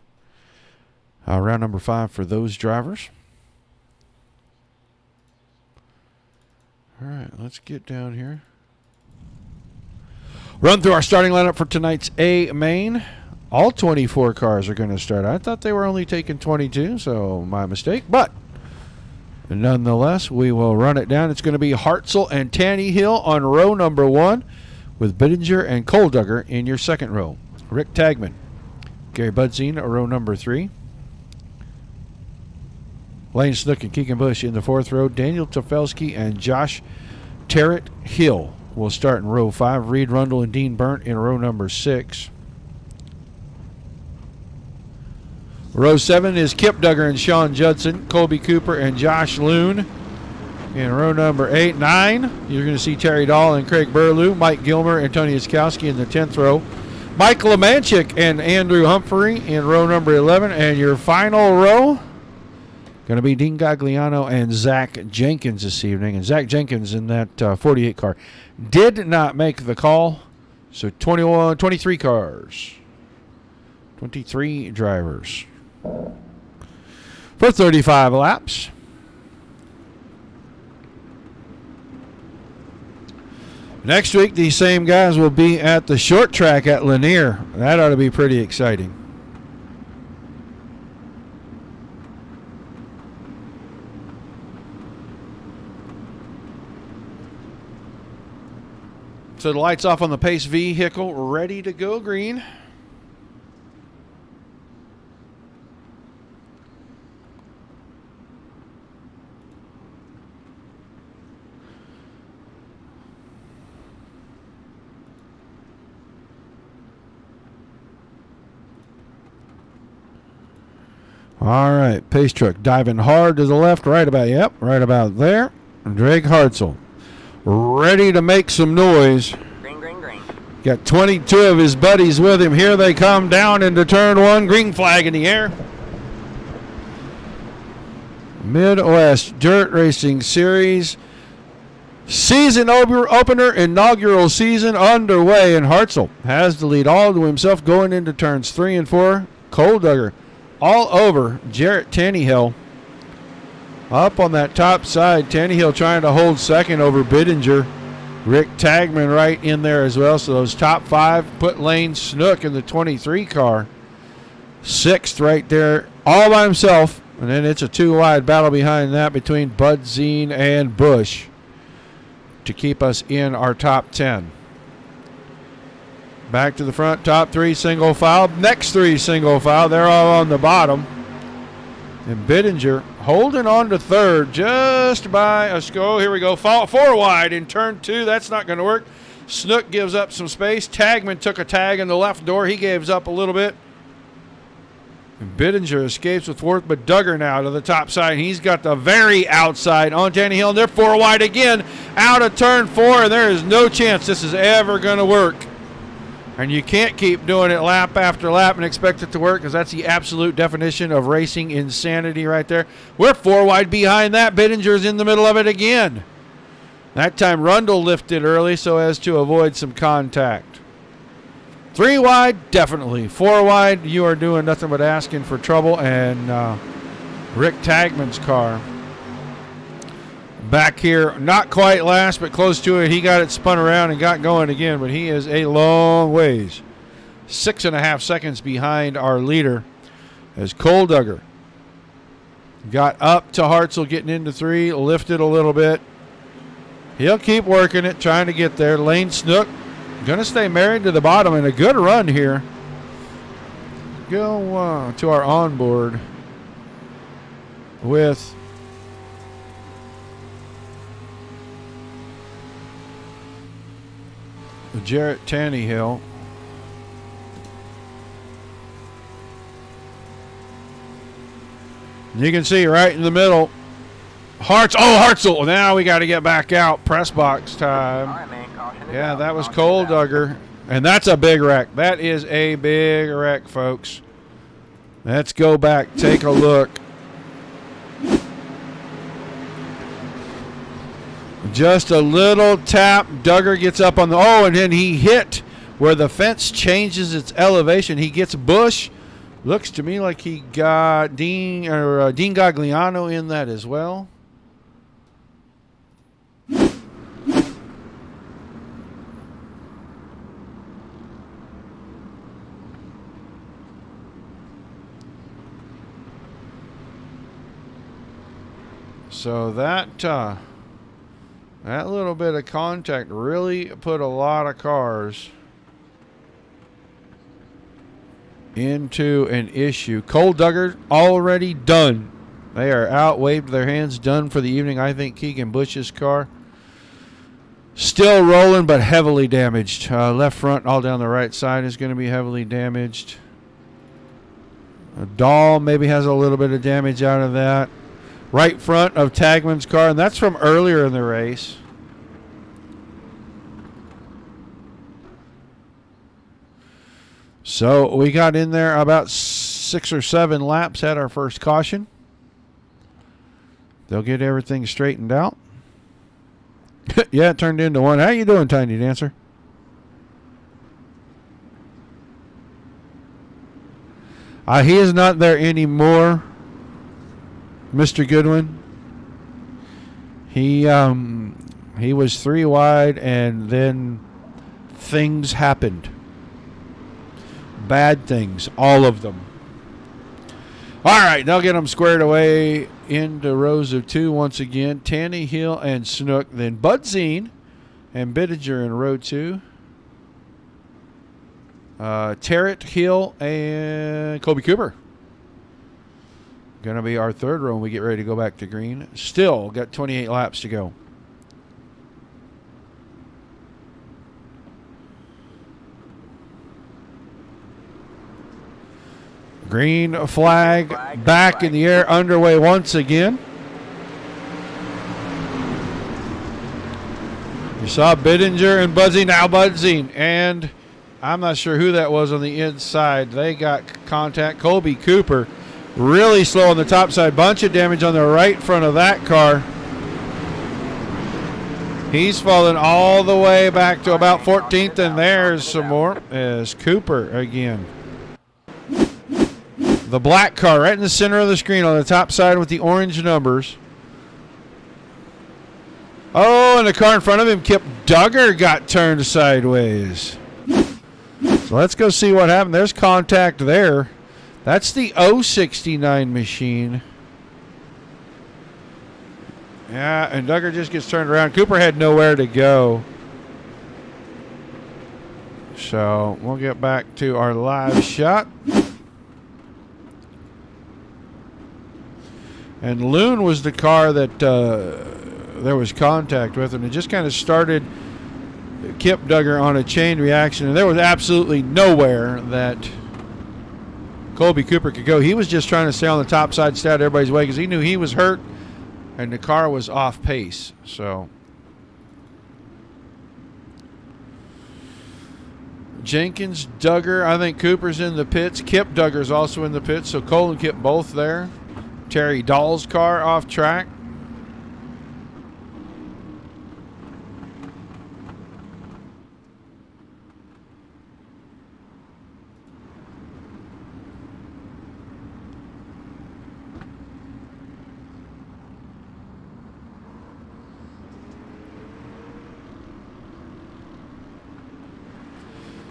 Round number 5 for those drivers. All right, let's get down here. Run through our starting lineup for tonight's A main. All 24 cars are going to start. I thought they were only taking 22, so my mistake. But nonetheless, we will run it down. It's going to be Hartzell and Tannehill on row number 1, with Bittinger and Koldugger in your second row. Rick Tagman, Gary Budzine, row number 3. Lane Snook and Keegan Bush in the 4th row. Daniel Tofelski and Josh Terrett Hill will start in row 5. Reed Rundle and Dean Burnt in row number 6. Row 7 is Kip Duggar and Sean Judson, Colby Cooper and Josh Loon. In row number 8, 9, you're going to see Terry Dahl and Craig Burlew, Mike Gilmer and Tony Iskowski in the 10th row. Mike Lemanchik and Andrew Humphrey in row number 11. And your final row, going to be Dean Gagliano and Zach Jenkins this evening. And Zach Jenkins in that 48 car did not make the call. So 23 cars. 23 drivers for 35 laps. Next week, these same guys will be at the short track at Lanier. That ought to be pretty exciting. So the lights off on the Pace vehicle, ready to go green. All right, Pace truck diving hard to the left, right about there. Drake Hartzell, ready to make some noise. Green, green, green. Got 22 of his buddies with him. Here they come down into turn 1. Green flag in the air. Midwest Dirt Racing Series season opener, inaugural season underway, and Hartzell has the lead all to himself going into turns 3 and 4. Koldugger all over Jarrett Tannehill. Up on that top side, Tannehill trying to hold second over Bittinger. Rick Tagman right in there as well. So those top 5 put Lane Snook in the 23 car. 6th right there all by himself. And then it's a 2-wide battle behind that between Budzine and Bush. to keep us in our top 10. Back to the front, top 3 single file. Next 3 single file, they're all on the bottom. And Bittinger holding on to third just by a score. Here we go. 4 wide in turn 2. That's not going to work. Snook gives up some space. Tagman took a tag in the left door. He gives up a little bit. And Bittinger escapes with fourth, but Duggar now to the top side. He's got the very outside on Tannehill, and they're 4 wide again out of turn 4, and there is no chance this is ever going to work. And you can't keep doing it lap after lap and expect it to work, because that's the absolute definition of racing insanity right there. We're 4 wide behind that. Bittinger's in the middle of it again. That time Rundle lifted early so as to avoid some contact. 3 wide, definitely. 4 wide, you are doing nothing but asking for trouble. And Rick Tagman's car back here, not quite last, but close to it. He got it spun around and got going again, but he is a long ways. 6.5 seconds behind our leader as Cole Duggar got up to Hartzell, getting into 3, lifted a little bit. He'll keep working it, trying to get there. Lane Snook going to stay married to the bottom, and a good run here. Go to our onboard with Jarrett Tannehill. You can see right in the middle, Hartzell. Now we got to get back out. Press box time. Yeah, that was Cole Duggar. And that's a big wreck. That is a big wreck, folks. Let's go back, take a look. Just a little tap. Duggar gets up on the, and then he hit where the fence changes its elevation. He gets Bush. Looks to me like he got Dean Gagliano in that as well. So that little bit of contact really put a lot of cars into an issue. Cole Duggar already done. They are out, waved their hands, done for the evening. I think Keegan Bush's car still rolling, but heavily damaged. Left front all down the right side is going to be heavily damaged. Dahl maybe has a little bit of damage out of that. Right front of Tagman's car, and that's from earlier in the race. So we got in there about 6 or 7 laps, had our first caution. They'll get everything straightened out. Yeah, it turned into one. How you doing, Tiny Dancer? He is not there anymore, Mr. Goodwin. He was 3 wide, and then things happened. Bad things, all of them. All right, they'll get them squared away into rows of 2 once again. Tannehill and Snook, then Budzine and Bittinger in row 2. Terrett, Hill, and Colby Cooper. Going to be our 3rd row when we get ready to go back to green. Still got 28 laps to go. Green flag back in the air, underway once again. You saw Bittinger and Budzine. Now Budzine, and I'm not sure who that was on the inside. They got contact. Colby Cooper really slow on the top side. Bunch of damage on the right front of that car. He's fallen all the way back to about 14th, and there's some more as Cooper again. The black car right in the center of the screen on the top side with the orange numbers. Oh, and the car in front of him, Kip Duggar, got turned sideways. So let's go see what happened. There's contact there. That's the 069 machine. Yeah, and Duggar just gets turned around. Cooper had nowhere to go. So we'll get back to our live shot. And Loon was the car that there was contact with, and it just kind of started Kip Duggar on a chain reaction, and there was absolutely nowhere that Colby Cooper could go. He was just trying to stay on the top side, stay out of everybody's way, because he knew he was hurt and the car was off pace. So Jenkins, Duggar, I think Cooper's in the pits. Kip Duggar's also in the pits, so Cole and Kip both there. Terry Dahl's car off track.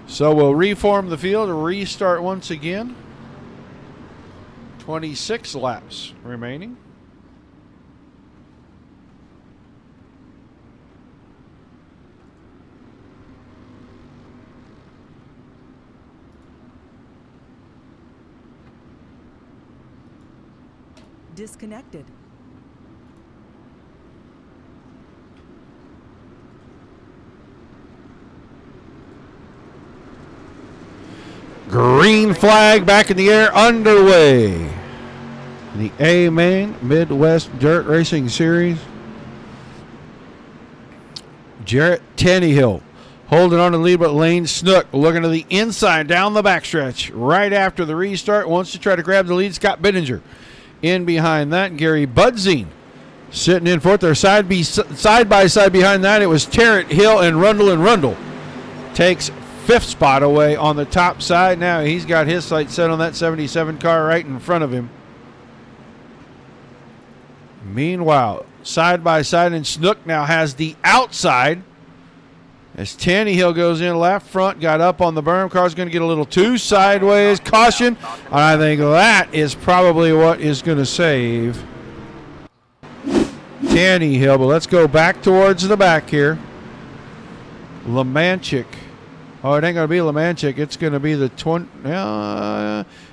So we'll reform the field and restart once again. 26 laps remaining. Disconnected. Green flag back in the air, underway. The A-Main Midwest Dirt Racing Series. Jarrett Tannehill holding on to the lead, but Lane Snook looking to the inside down the backstretch right after the restart. Wants to try to grab the lead. Scott Bittinger in behind that. Gary Budzine sitting in fourth. They're side by side behind that. It was Tarrant Hill and Rundle takes fifth spot away on the top side. Now he's got his sights set on that 77 car right in front of him. Meanwhile, side by side, and Snook now has the outside as Tannehill goes in left front, got up on the berm. Car's going to get a little too sideways. Caution. I think that is probably what is going to save Tannehill. But let's go back towards the back here. Lemanchik. Oh, it ain't going to be Lemanchik. It's going to be the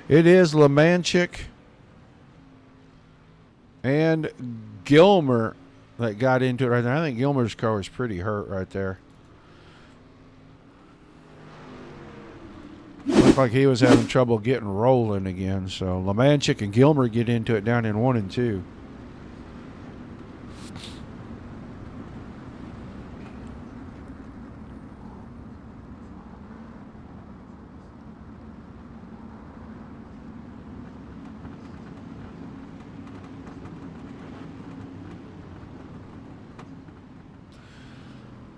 it is Lemanchik and Gilmer that got into it right there. I think Gilmer's car was pretty hurt right there. Looked like he was having trouble getting rolling again. So Lemanchik and Gilmer get into it down in 1 and 2.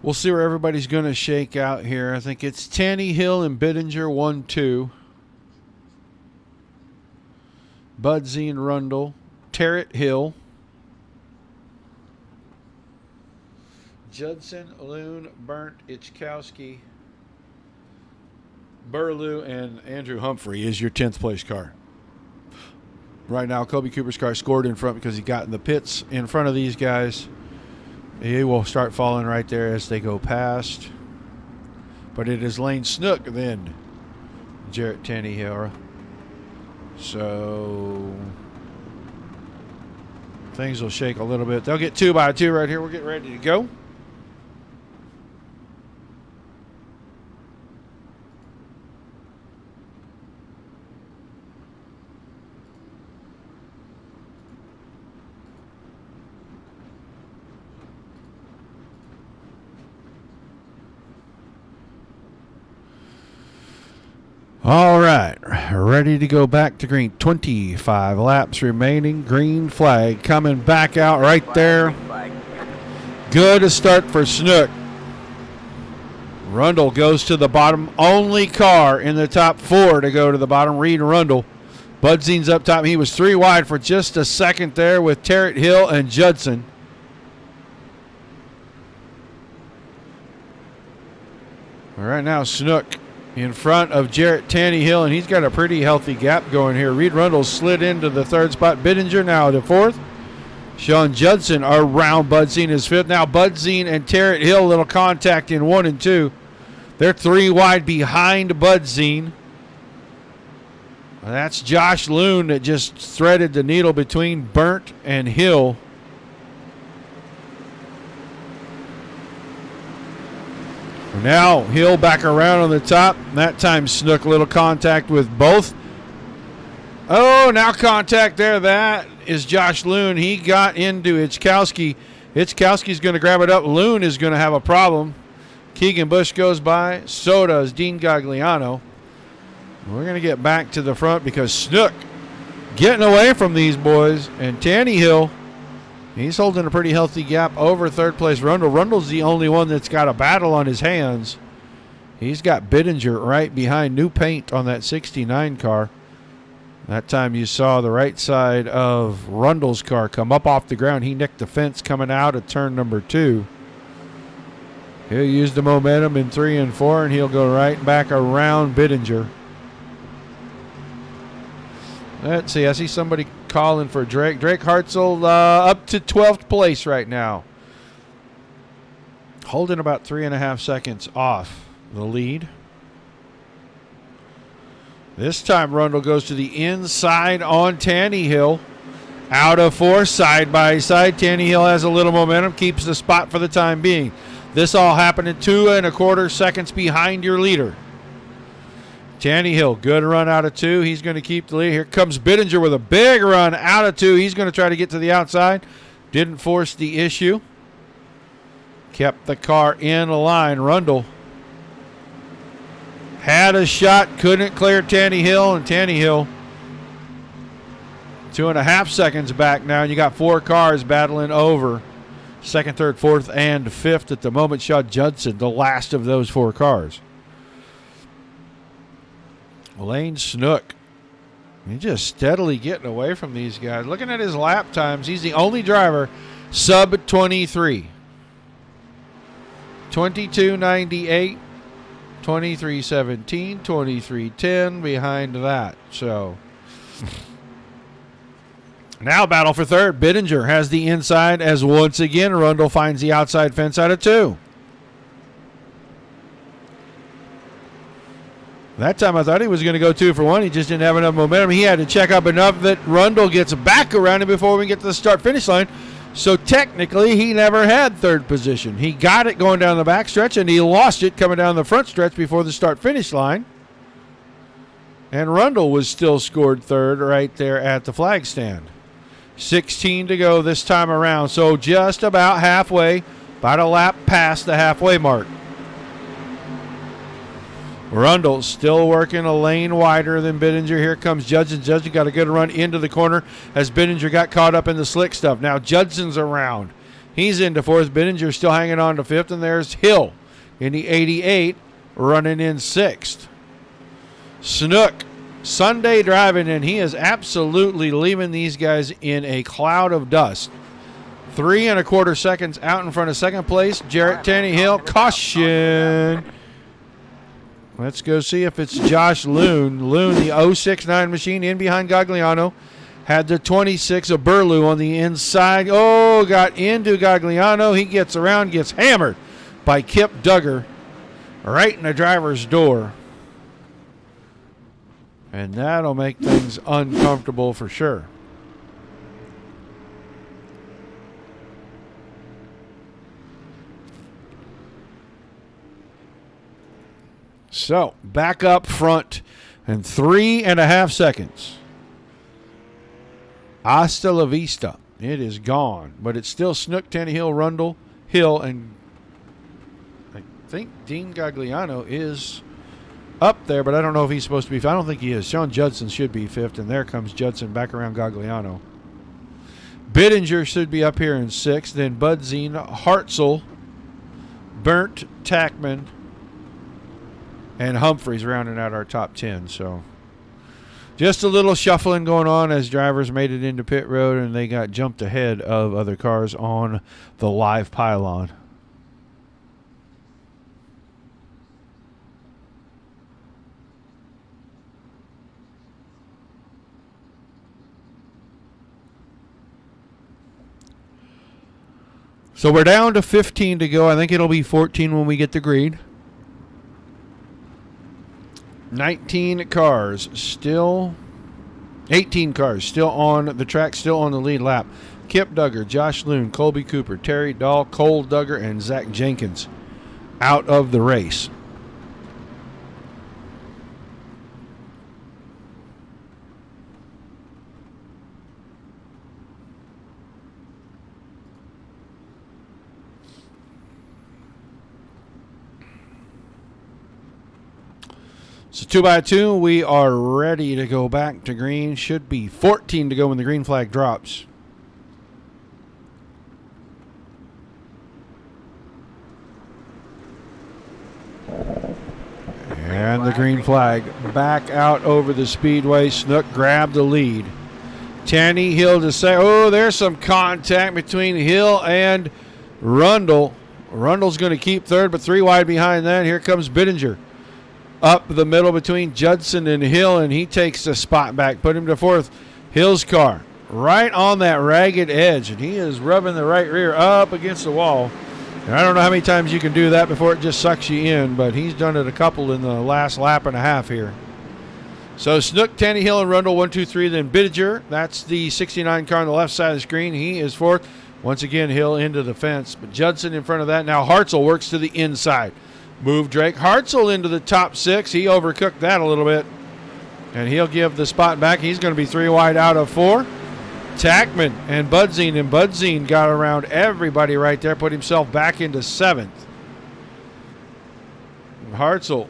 We'll see where everybody's going to shake out here. I think it's Tannehill and Bittinger 1-2. Budzine, Rundle, Tarrant Hill, Judson, Loon, Burnt, Ichkowski, Burlew, and Andrew Humphrey is your 10th place car. Right now, Colby Cooper's car scored in front because he got in the pits in front of these guys. He will start falling right there as they go past. But it is Lane Snook then Jarrett Tannehill. So things will shake a little bit. They'll get 2 by 2 right here. We're getting ready to go. All right, ready to go back to green. 25 laps remaining. Green flag coming back out right there. Good start for Snook. Rundle goes to the bottom. Only car in the top 4 to go to the bottom. Reed Rundle. Budzine's up top. He was 3 wide for just a second there with Tarrant Hill and Judson. All right, now Snook in front of Jarrett Tannehill, and he's got a pretty healthy gap going here. Reed Rundle slid into the 3rd spot. Bittinger now to 4th. Sean Judson around Budzine is fifth. Now Budzine and Tarrant Hill, little contact in 1 and 2. They're 3 wide behind Budzine. That's Josh Loon that just threaded the needle between Burnt and Hill. Now Hill back around on the top. That time Snook little contact with both. Oh, now contact there. That is Josh Loon. He got into Ichkowski. Ichkowski's going to grab it up. Loon is going to have a problem. Keegan Bush goes by. So does Dean Gagliano. We're going to get back to the front because Snook getting away from these boys. And Tanny Hill, he's holding a pretty healthy gap over third place Rundle. Rundle's the only one that's got a battle on his hands. He's got Bittinger right behind new paint on that 69 car. That time you saw the right side of Rundle's car come up off the ground. He nicked the fence coming out of turn number 2. He'll use the momentum in 3 and 4, and he'll go right back around Bittinger. Let's see. I see somebody calling for Drake. Drake Hartzell up to 12th place right now. Holding about 3.5 seconds off the lead. This time Rundle goes to the inside on Tanny Hill. Out of 4, side by side. Tanny Hill has a little momentum, keeps the spot for the time being. This all happened in 2.25 seconds behind your leader. Tanny Hill, good run out of 2. He's going to keep the lead. Here comes Bittinger with a big run out of 2. He's going to try to get to the outside. Didn't force the issue. Kept the car in line. Rundle had a shot, couldn't clear Tanny Hill, and Tanny Hill 2.5 seconds back now, and you got 4 cars battling over second, third, fourth, and fifth at the moment. Sean Judson, the last of those 4 cars. Lane Snook, he's just steadily getting away from these guys. Looking at his lap times, he's the only driver sub 23. 22.98, 23.17, 23.10 behind that. So now battle for third. Bittinger has the inside as once again Rundle finds the outside fence out of 2. That time I thought he was going to go 2 for 1. He just didn't have enough momentum. He had to check up enough that Rundle gets back around him before we get to the start-finish line. So technically he never had third position. He got it going down the back stretch, and he lost it coming down the front stretch before the start-finish line. And Rundle was still scored third right there at the flag stand. 16 to go this time around. So just about halfway, about a lap past the halfway mark. Rundle still working a lane wider than Bittinger. Here comes Judson. Judson got a good run into the corner as Bittinger got caught up in the slick stuff. Now Judson's around. He's into 4th. Bittinger still hanging on to 5th. And there's Hill in the 88 running in 6th. Snook, Sunday driving, and he is absolutely leaving these guys in a cloud of dust. 3.25 seconds out in front of second place. Jarrett Tanny Hill. Caution. Let's go see if it's Josh Loon. Loon, the 069 machine, in behind Gagliano. Had the 26 of Burlew on the inside. Oh, got into Gagliano. He gets around, gets hammered by Kip Duggar right in the driver's door. And that'll make things uncomfortable for sure. So, back up front in 3.5 seconds. Hasta la vista. It is gone. But it's still Snook, Tanny Hill, Rundle, Hill, and I think Dean Gagliano is up there, but I don't know if he's supposed to be. I don't think he is. Sean Judson should be 5th, and there comes Judson back around Gagliano. Bittinger should be up here in 6th. Then Budzine, Hartzell, Burnt, Tackman, and Humphreys rounding out our top 10. So just a little shuffling going on as drivers made it into pit road, and they got jumped ahead of other cars on the live pylon. So we're down to 15 to go. I think it'll be 14 when we get the green. 19 cars still, 18 cars still on the track, still on the lead lap. Kip Duggar, Josh Loon, Colby Cooper, Terry Dahl, Cole Duggar, and Zach Jenkins out of the race. So 2x2, we are ready to go back to green. Should be 14 to go when the green flag drops. And the green flag back out over the speedway. Snook grabbed the lead. Tanny Hill to say, oh, there's some contact between Hill and Rundle. Rundle's going to keep third, but 3 wide behind that. Here comes Bittinger. Up the middle between Judson and Hill, and he takes the spot back. Put him to fourth. Hill's car right on that ragged edge, and he is rubbing the right rear up against the wall. And I don't know how many times you can do that before it just sucks you in, but he's done it a couple in the last lap and a half here. So Snook, Tanny Hill, and Rundle, 1, 2, 3. Then Bittinger, that's the 69 car on the left side of the screen. He is fourth. Once again, Hill into the fence, but Judson in front of that. Now Hartzell works to the inside. Move Drake Hartzell into the top 6. He overcooked that a little bit, and he'll give the spot back. He's going to be 3 wide out of 4. Tackman and Budzine got around everybody right there, put himself back into 7th. Hartzell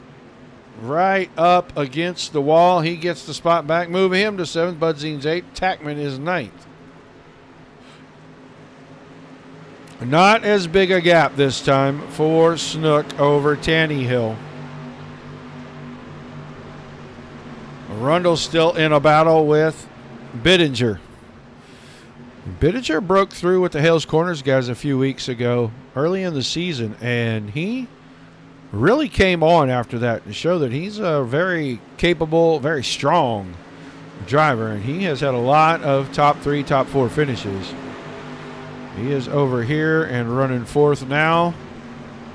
right up against the wall. He gets the spot back. Move him to 7th. Budzine's 8th. Tackman is 9th. Not as big a gap this time for Snook over Tanny Hill. Rundle's still in a battle with Bittinger. Bittinger broke through with the Hales Corners guys a few weeks ago, early in the season, and he really came on after that to show that he's a very capable, very strong driver, and he has had a lot of top 3, top 4 finishes. He is over here and running 4th now.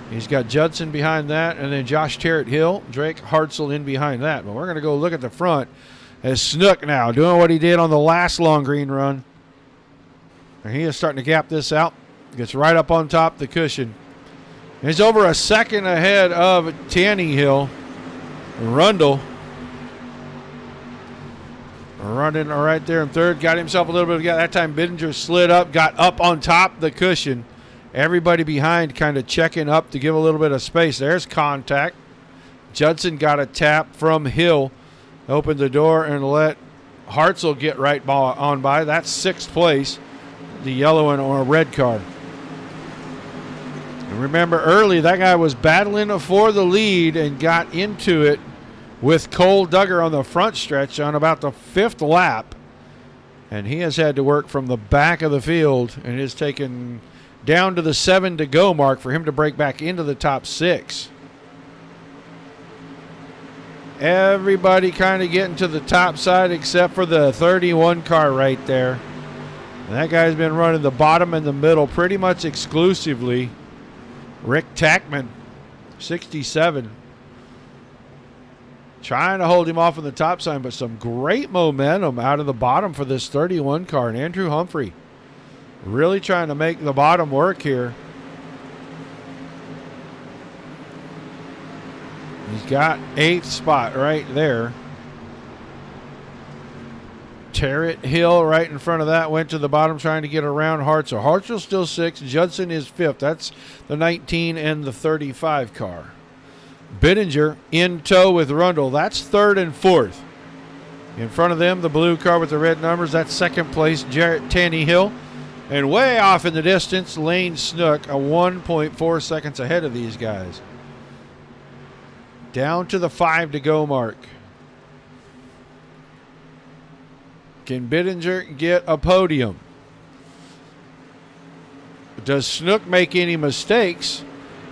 He's got Judson behind that, and then Josh Terrett Hill, Drake Hartzell in behind that. But we're going to go look at the front as Snook now doing what he did on the last long green run. And he is starting to gap this out. Gets right up on top of the cushion. He's over a second ahead of Tanny Hill. Rundle running right there in 3rd. Got himself a little bit of gap. That time Bittinger slid up, got up on top of the cushion. Everybody behind kind of checking up to give a little bit of space. There's contact. Judson got a tap from Hill. Opened the door and let Hartzell get right on by. That's 6th place. The yellow and or red car. And remember early that guy was battling for the lead and got into it with Cole Duggar on the front stretch on about the 5th lap. And he has had to work from the back of the field and is taken down to the 7 to go mark for him to break back into the top 6. Everybody kind of getting to the top side except for the 31 car right there. And that guy's been running the bottom and the middle pretty much exclusively. Rick Tackman, 67. Trying to hold him off on the top side, but some great momentum out of the bottom for this 31 car. And Andrew Humphrey really trying to make the bottom work here. He's got 8th spot right there. Terrett Hill right in front of that went to the bottom trying to get around Hartzell. Hartzell's still 6th. Judson is 5th. That's the 19 and the 35 car. Bittinger in tow with Rundle. That's 3rd and 4th. In front of them, the blue car with the red numbers. That's 2nd place, Tanny Hill. And way off in the distance, Lane Snook, a 1.4 seconds ahead of these guys. Down to the 5 to go mark. Can Bittinger get a podium? Does Snook make any mistakes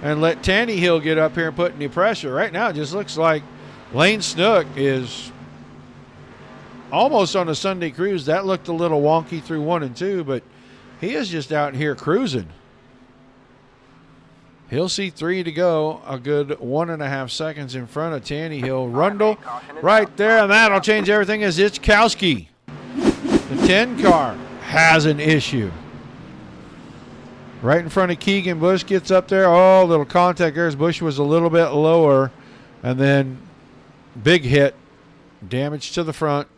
and let Tanny Hill get up here and put any pressure? Right now it just looks like Lane Snook is almost on a Sunday cruise. That looked a little wonky through 1 and 2, but he is just out here cruising. He'll see 3 to go, a good 1.5 seconds in front of Tannehill. Rundle right there, and that'll change everything as Itzkowski. The 10 car has an issue. Right in front of Keegan. Bush gets up there. Oh, little contact there as Bush was a little bit lower. And then big hit. Damage to the front.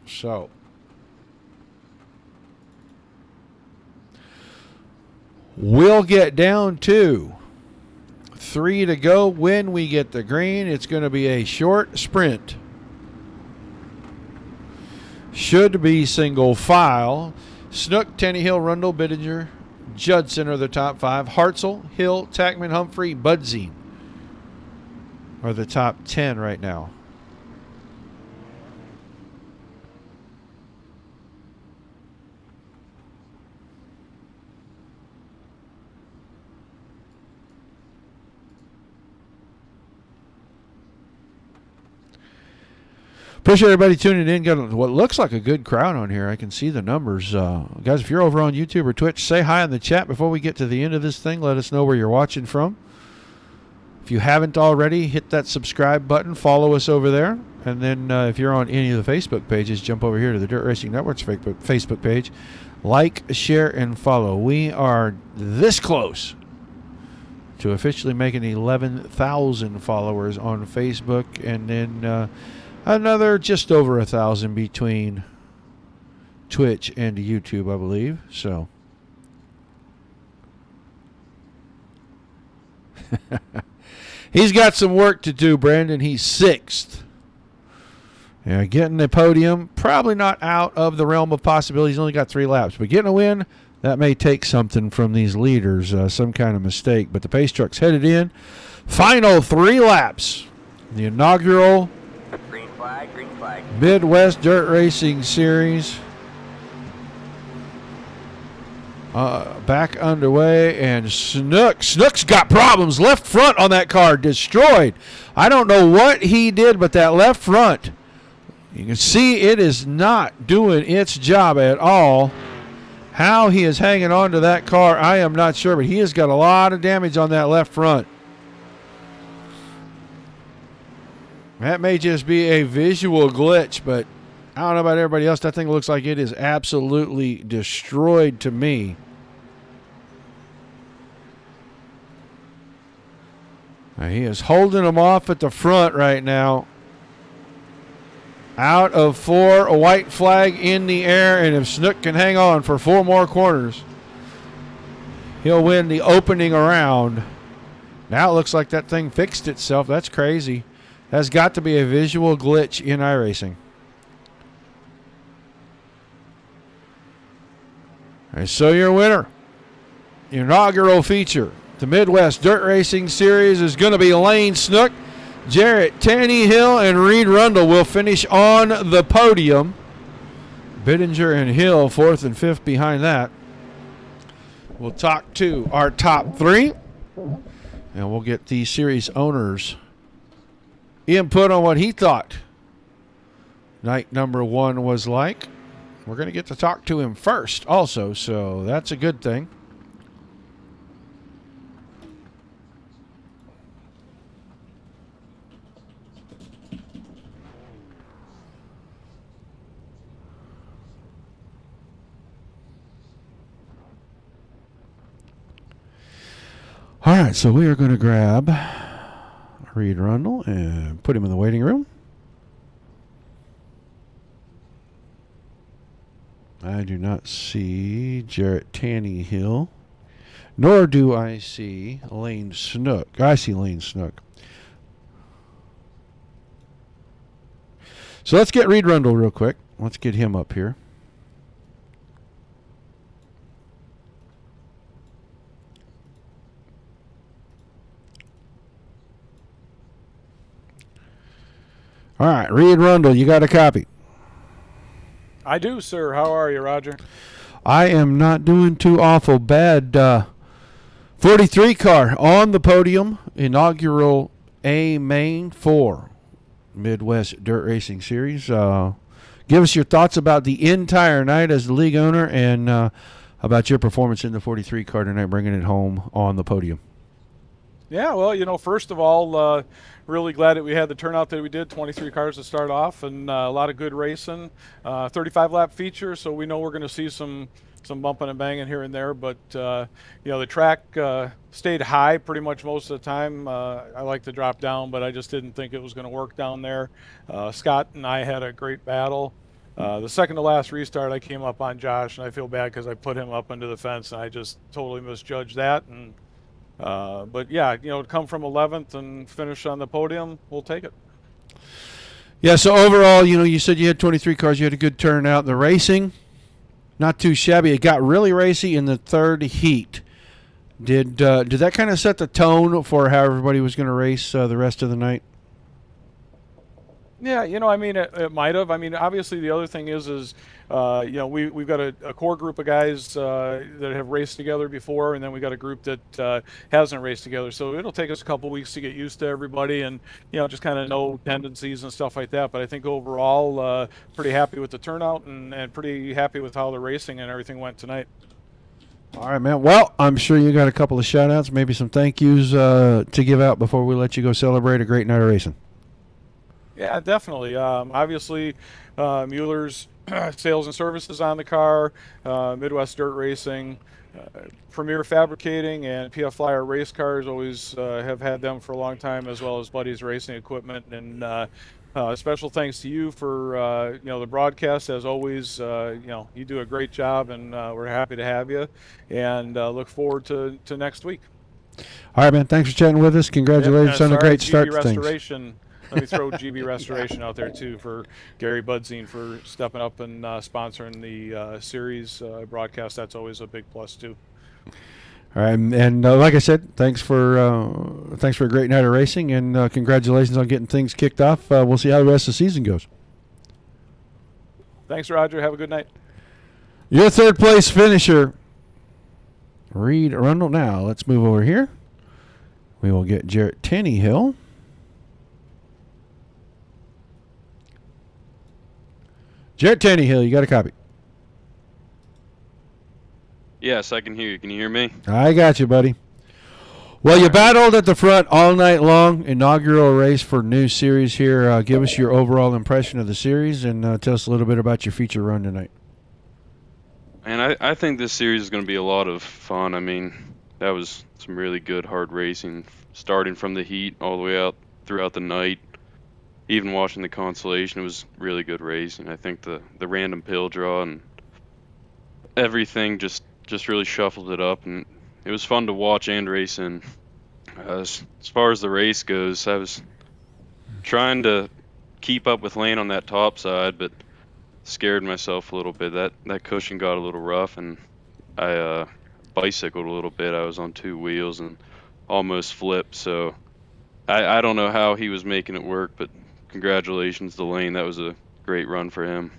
So we'll get down to 3 to go when we get the green. It's going to be a short sprint. Should be single file. Snook, Tannehill, Rundle, Bittinger, Judson are the top 5. Hartzell, Hill, Tackman, Humphrey, Budzine are the top 10 right now. Appreciate everybody tuning in. Got what looks like a good crowd on here. I can see the numbers. Guys, if you're over on YouTube or Twitch, say hi in the chat before we get to the end of this thing. Let us know where you're watching from. If you haven't already, hit that subscribe button. Follow us over there. And then if you're on any of the Facebook pages, jump over here to the Dirt Racing Network's Facebook page. Like, share, and follow. We are this close to officially making 11,000 followers on Facebook. And then another just over 1,000 between Twitch and YouTube, I believe. So he's got some work to do, Brandon. He's 6th. Yeah, getting the podium, probably not out of the realm of possibility. He's only got 3 laps. But getting a win, that may take something from these leaders, some kind of mistake. But the pace truck's headed in. Final 3 laps. The inaugural Green flag, green flag. Midwest Dirt Racing Series back underway, and Snook's got problems. Left front on that car destroyed. I don't know what he did, but that left front, you can see it is not doing its job at all. How he is hanging on to that car, I am not sure, but he has got a lot of damage on that left front. That may just be a visual glitch, but I don't know about everybody else. That thing looks like it is absolutely destroyed to me. Now, he is holding them off at the front right now. Out of 4, a white flag in the air, and if Snook can hang on for 4 more corners, he'll win the opening round. Now it looks like that thing fixed itself. That's crazy. That's got to be a visual glitch in iRacing. And so your winner, your inaugural feature, the Midwest Dirt Racing Series, is going to be Lane Snook. Jarrett Tannehill and Reed Rundle will finish on the podium. Bittinger and Hill 4th and 5th behind that. We'll talk to our top 3, and we'll get the series owners' input on what he thought night number 1 was like. We're going to get to talk to him first also, so that's a good thing. All right, so we are going to grab Reed Rundle and put him in the waiting room. I do not see Jarrett Tannehill, nor do I see Lane Snook. I see Lane Snook. So let's get Reed Rundle real quick. Let's get him up here. All right, Reed Rundle, you got a copy? I do, sir. How are you, Roger? I am not doing too awful bad. 43 car on the podium, inaugural A main 4 Midwest Dirt Racing Series. give us your thoughts about the entire night as the league owner and about your performance in the 43 car tonight, bringing it home on the podium. Yeah, well, first of all, really glad that we had the turnout that we did, 23 cars to start off, and a lot of good racing, 35-lap feature, so we know we're going to see some bumping and banging here and there, but, the track stayed high pretty much most of the time. I like to drop down, but I just didn't think it was going to work down there. Scott and I had a great battle. The second to last restart, I came up on Josh, and I feel bad because I put him up into the fence, and I just totally misjudged that, and but yeah, to come from 11th and finish on the podium, we'll take it. Yeah, so overall, you said you had 23 cars. You had a good turnout. The racing, not too shabby. It got really racy in the third heat. Did that kind of set the tone for how everybody was going to race the rest of the night? Yeah, it might have. Obviously the other thing is we've got a core group of guys that have raced together before, and then we got a group that hasn't raced together. So it'll take us a couple weeks to get used to everybody and, just kind of know tendencies and stuff like that. But I think overall, pretty happy with the turnout and pretty happy with how the racing and everything went tonight. All right, man. Well, I'm sure you got a couple of shout-outs, maybe some thank yous to give out before we let you go celebrate a great night of racing. Yeah, definitely. Obviously, Mueller's Sales and Services on the car, Midwest Dirt Racing, Premier Fabricating, and PF Flyer Race Cars. Always have had them for a long time, as well as Buddy's Racing Equipment. And special thanks to you for the broadcast. As always, you do a great job, and we're happy to have you. And look forward to next week. All right, man. Thanks for chatting with us. Congratulations on a great start to things. Let me throw GB Restoration out there, too, for Gary Budzine for stepping up and sponsoring the series broadcast. That's always a big plus, too. All right, and like I said, thanks for a great night of racing, and congratulations on getting things kicked off. We'll see how the rest of the season goes. Thanks, Roger. Have a good night. Your third-place finisher, Reed Arundel. Now, let's move over here. We will get Jarrett Tannehill. Jarrett Tannehill, you got a copy? Yes, I can hear you. Can you hear me? I got you, buddy. Well, you battled at the front all night long. Inaugural race for new series here. Give us your overall impression of the series and tell us a little bit about your feature run tonight. And I think this series is going to be a lot of fun. That was some really good, hard racing, starting from the heat all the way out throughout the night. Even watching the consolation, it was really good racing. I think the random pill draw and everything just really shuffled it up, and it was fun to watch and race in. As far as the race goes, I was trying to keep up with Lane on that top side, but scared myself a little bit. That cushion got a little rough, and I bicycled a little bit. I was on two wheels and almost flipped, so I don't know how he was making it work, but congratulations to Lane. That was a great run for him.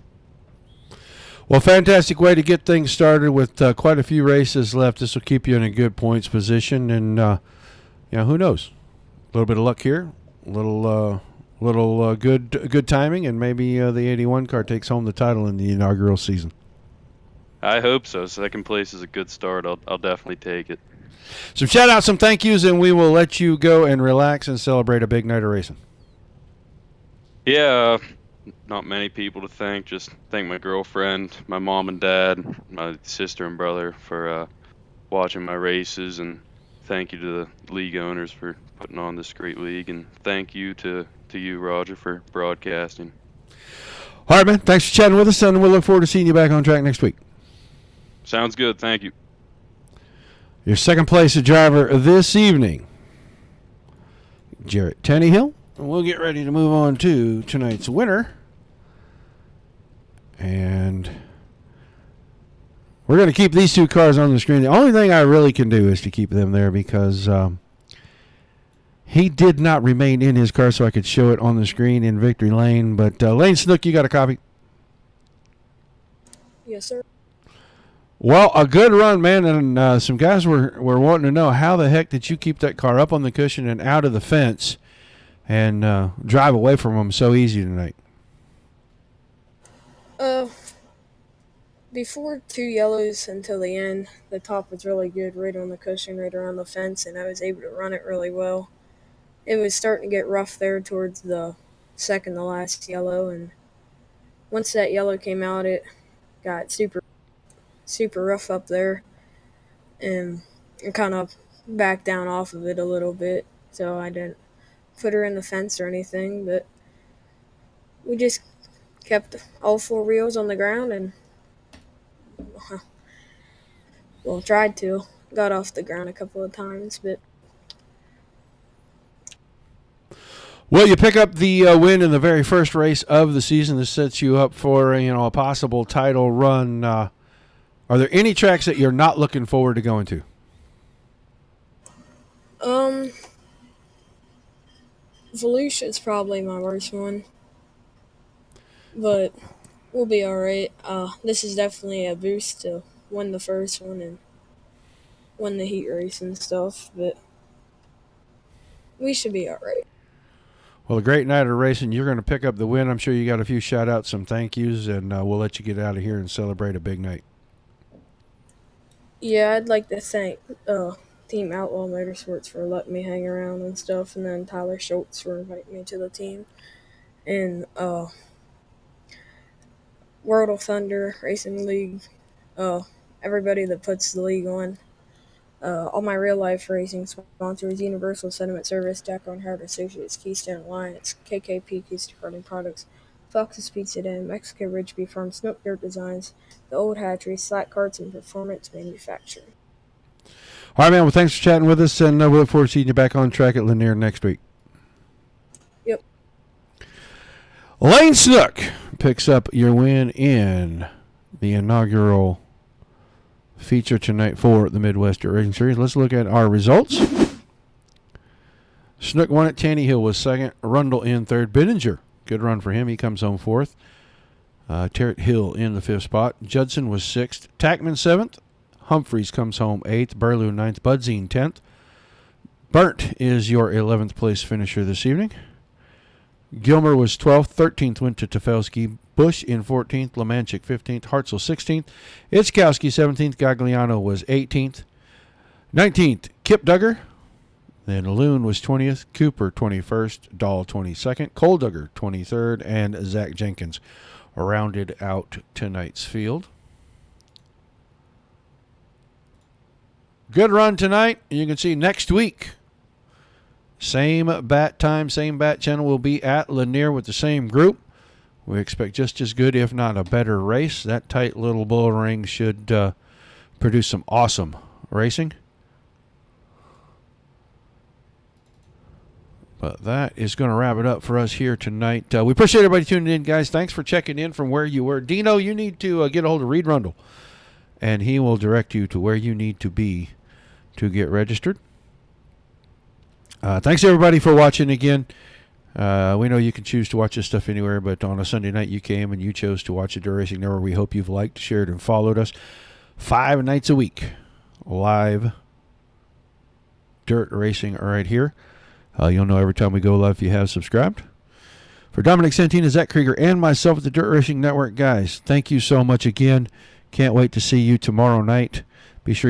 Well, fantastic way to get things started with quite a few races left. This will keep you in a good points position, and who knows? A little bit of luck here, a little good timing, and maybe the 81 car takes home the title in the inaugural season. I hope so. Second place is a good start. I'll definitely take it. Some shout outs, some thank yous, and we will let you go and relax and celebrate a big night of racing. Yeah, not many people to thank. Just thank my girlfriend, my mom and dad, my sister and brother for watching my races, and thank you to the league owners for putting on this great league, and thank you to you, Roger, for broadcasting. All right, man. Thanks for chatting with us, and we'll look forward to seeing you back on track next week. Sounds good. Thank you. Your second place driver this evening, Jarrett Tannehill. And we'll get ready to move on to tonight's winner. And we're going to keep these two cars on the screen. The only thing I really can do is to keep them there because he did not remain in his car so I could show it on the screen in victory lane. But Lane Snook, you got a copy? Yes, sir. Well, a good run, man, and some guys were wanting to know how the heck did you keep that car up on the cushion and out of the fence and drive away from them so easy tonight? before 2 yellows until the end, the top was really good, right on the cushion, right around the fence, and I was able to run it really well. It was starting to get rough there towards the second to last yellow, and once that yellow came out, it got super rough up there, and kind of backed down off of it a little bit, so I didn't put her in the fence or anything, but we just kept all 4 wheels on the ground and, well, tried to. Got off the ground a couple of times, but Well, you pick up the win in the very first race of the season. This sets you up for a possible title run. Are there any tracks that you're not looking forward to going to? Volusia's probably my worst one, but we'll be all right. This is definitely a boost to win the first one and win the heat race and stuff, but we should be all right. Well, a great night of racing. You're going to pick up the win. I'm sure you got a few shout-outs, some thank yous, and we'll let you get out of here and celebrate a big night. Yeah, I'd like to thank Team Outlaw Motorsports for letting me hang around and stuff, and then Tyler Schultz for inviting me to the team, and World of Thunder Racing League, everybody that puts the league on, all my real-life racing sponsors, Universal Sediment Service, Jack Earnhardt Associates, Keystone Alliance, KKP Keystone Karting Products, Fox's Pizza Den, Mexico Ridge Beef Farm, Snook Dirt Designs, The Old Hatchery, Slack Carts, and Performance Manufacturing. All right, man. Well, thanks for chatting with us, and we look forward to seeing you back on track at Lanier next week. Yep. Lane Snook picks up your win in the inaugural feature tonight for the Midwest Dirt Racing Series. Let's look at our results. Snook won it. Tanny Hill was second. Rundle in third. Bittinger, good run for him. He comes home fourth. Tarrant Hill in the fifth spot. Judson was sixth. Tackman seventh. Humphreys comes home eighth. Burlew ninth. Budzine 10th. Burnt is your 11th place finisher this evening. Gilmer was 12th. 13th went to Tefelsky. Bush in 14th. Lemanchik 15th. Hartzell 16th. Itzkowski 17th. Gagliano was 18th. 19th, Kip Duggar. Then Loon was 20th. Cooper 21st. Dahl 22nd. Cole Duggar 23rd. And Zach Jenkins rounded out tonight's field. Good run tonight. You can see next week, same bat time, same bat channel. Will be at Lanier with the same group. We expect just as good, if not a better race. That tight little bull ring should produce some awesome racing. But that is going to wrap it up for us here tonight. We appreciate everybody tuning in, guys. Thanks for checking in from where you were. Dino, you need to get a hold of Reed Rundle, and he will direct you to where you need to be to get registered. Thanks, everybody, for watching again. We know you can choose to watch this stuff anywhere, but on a Sunday night you came and you chose to watch the Dirt Racing Network. We hope you've liked, shared, and followed us 5 nights a week. Live dirt racing right here. You'll know every time we go live if you have subscribed. For Dominic Santina, Zach Krieger, and myself at the Dirt Racing Network, guys, thank you so much again. Can't wait to see you tomorrow night. Be sure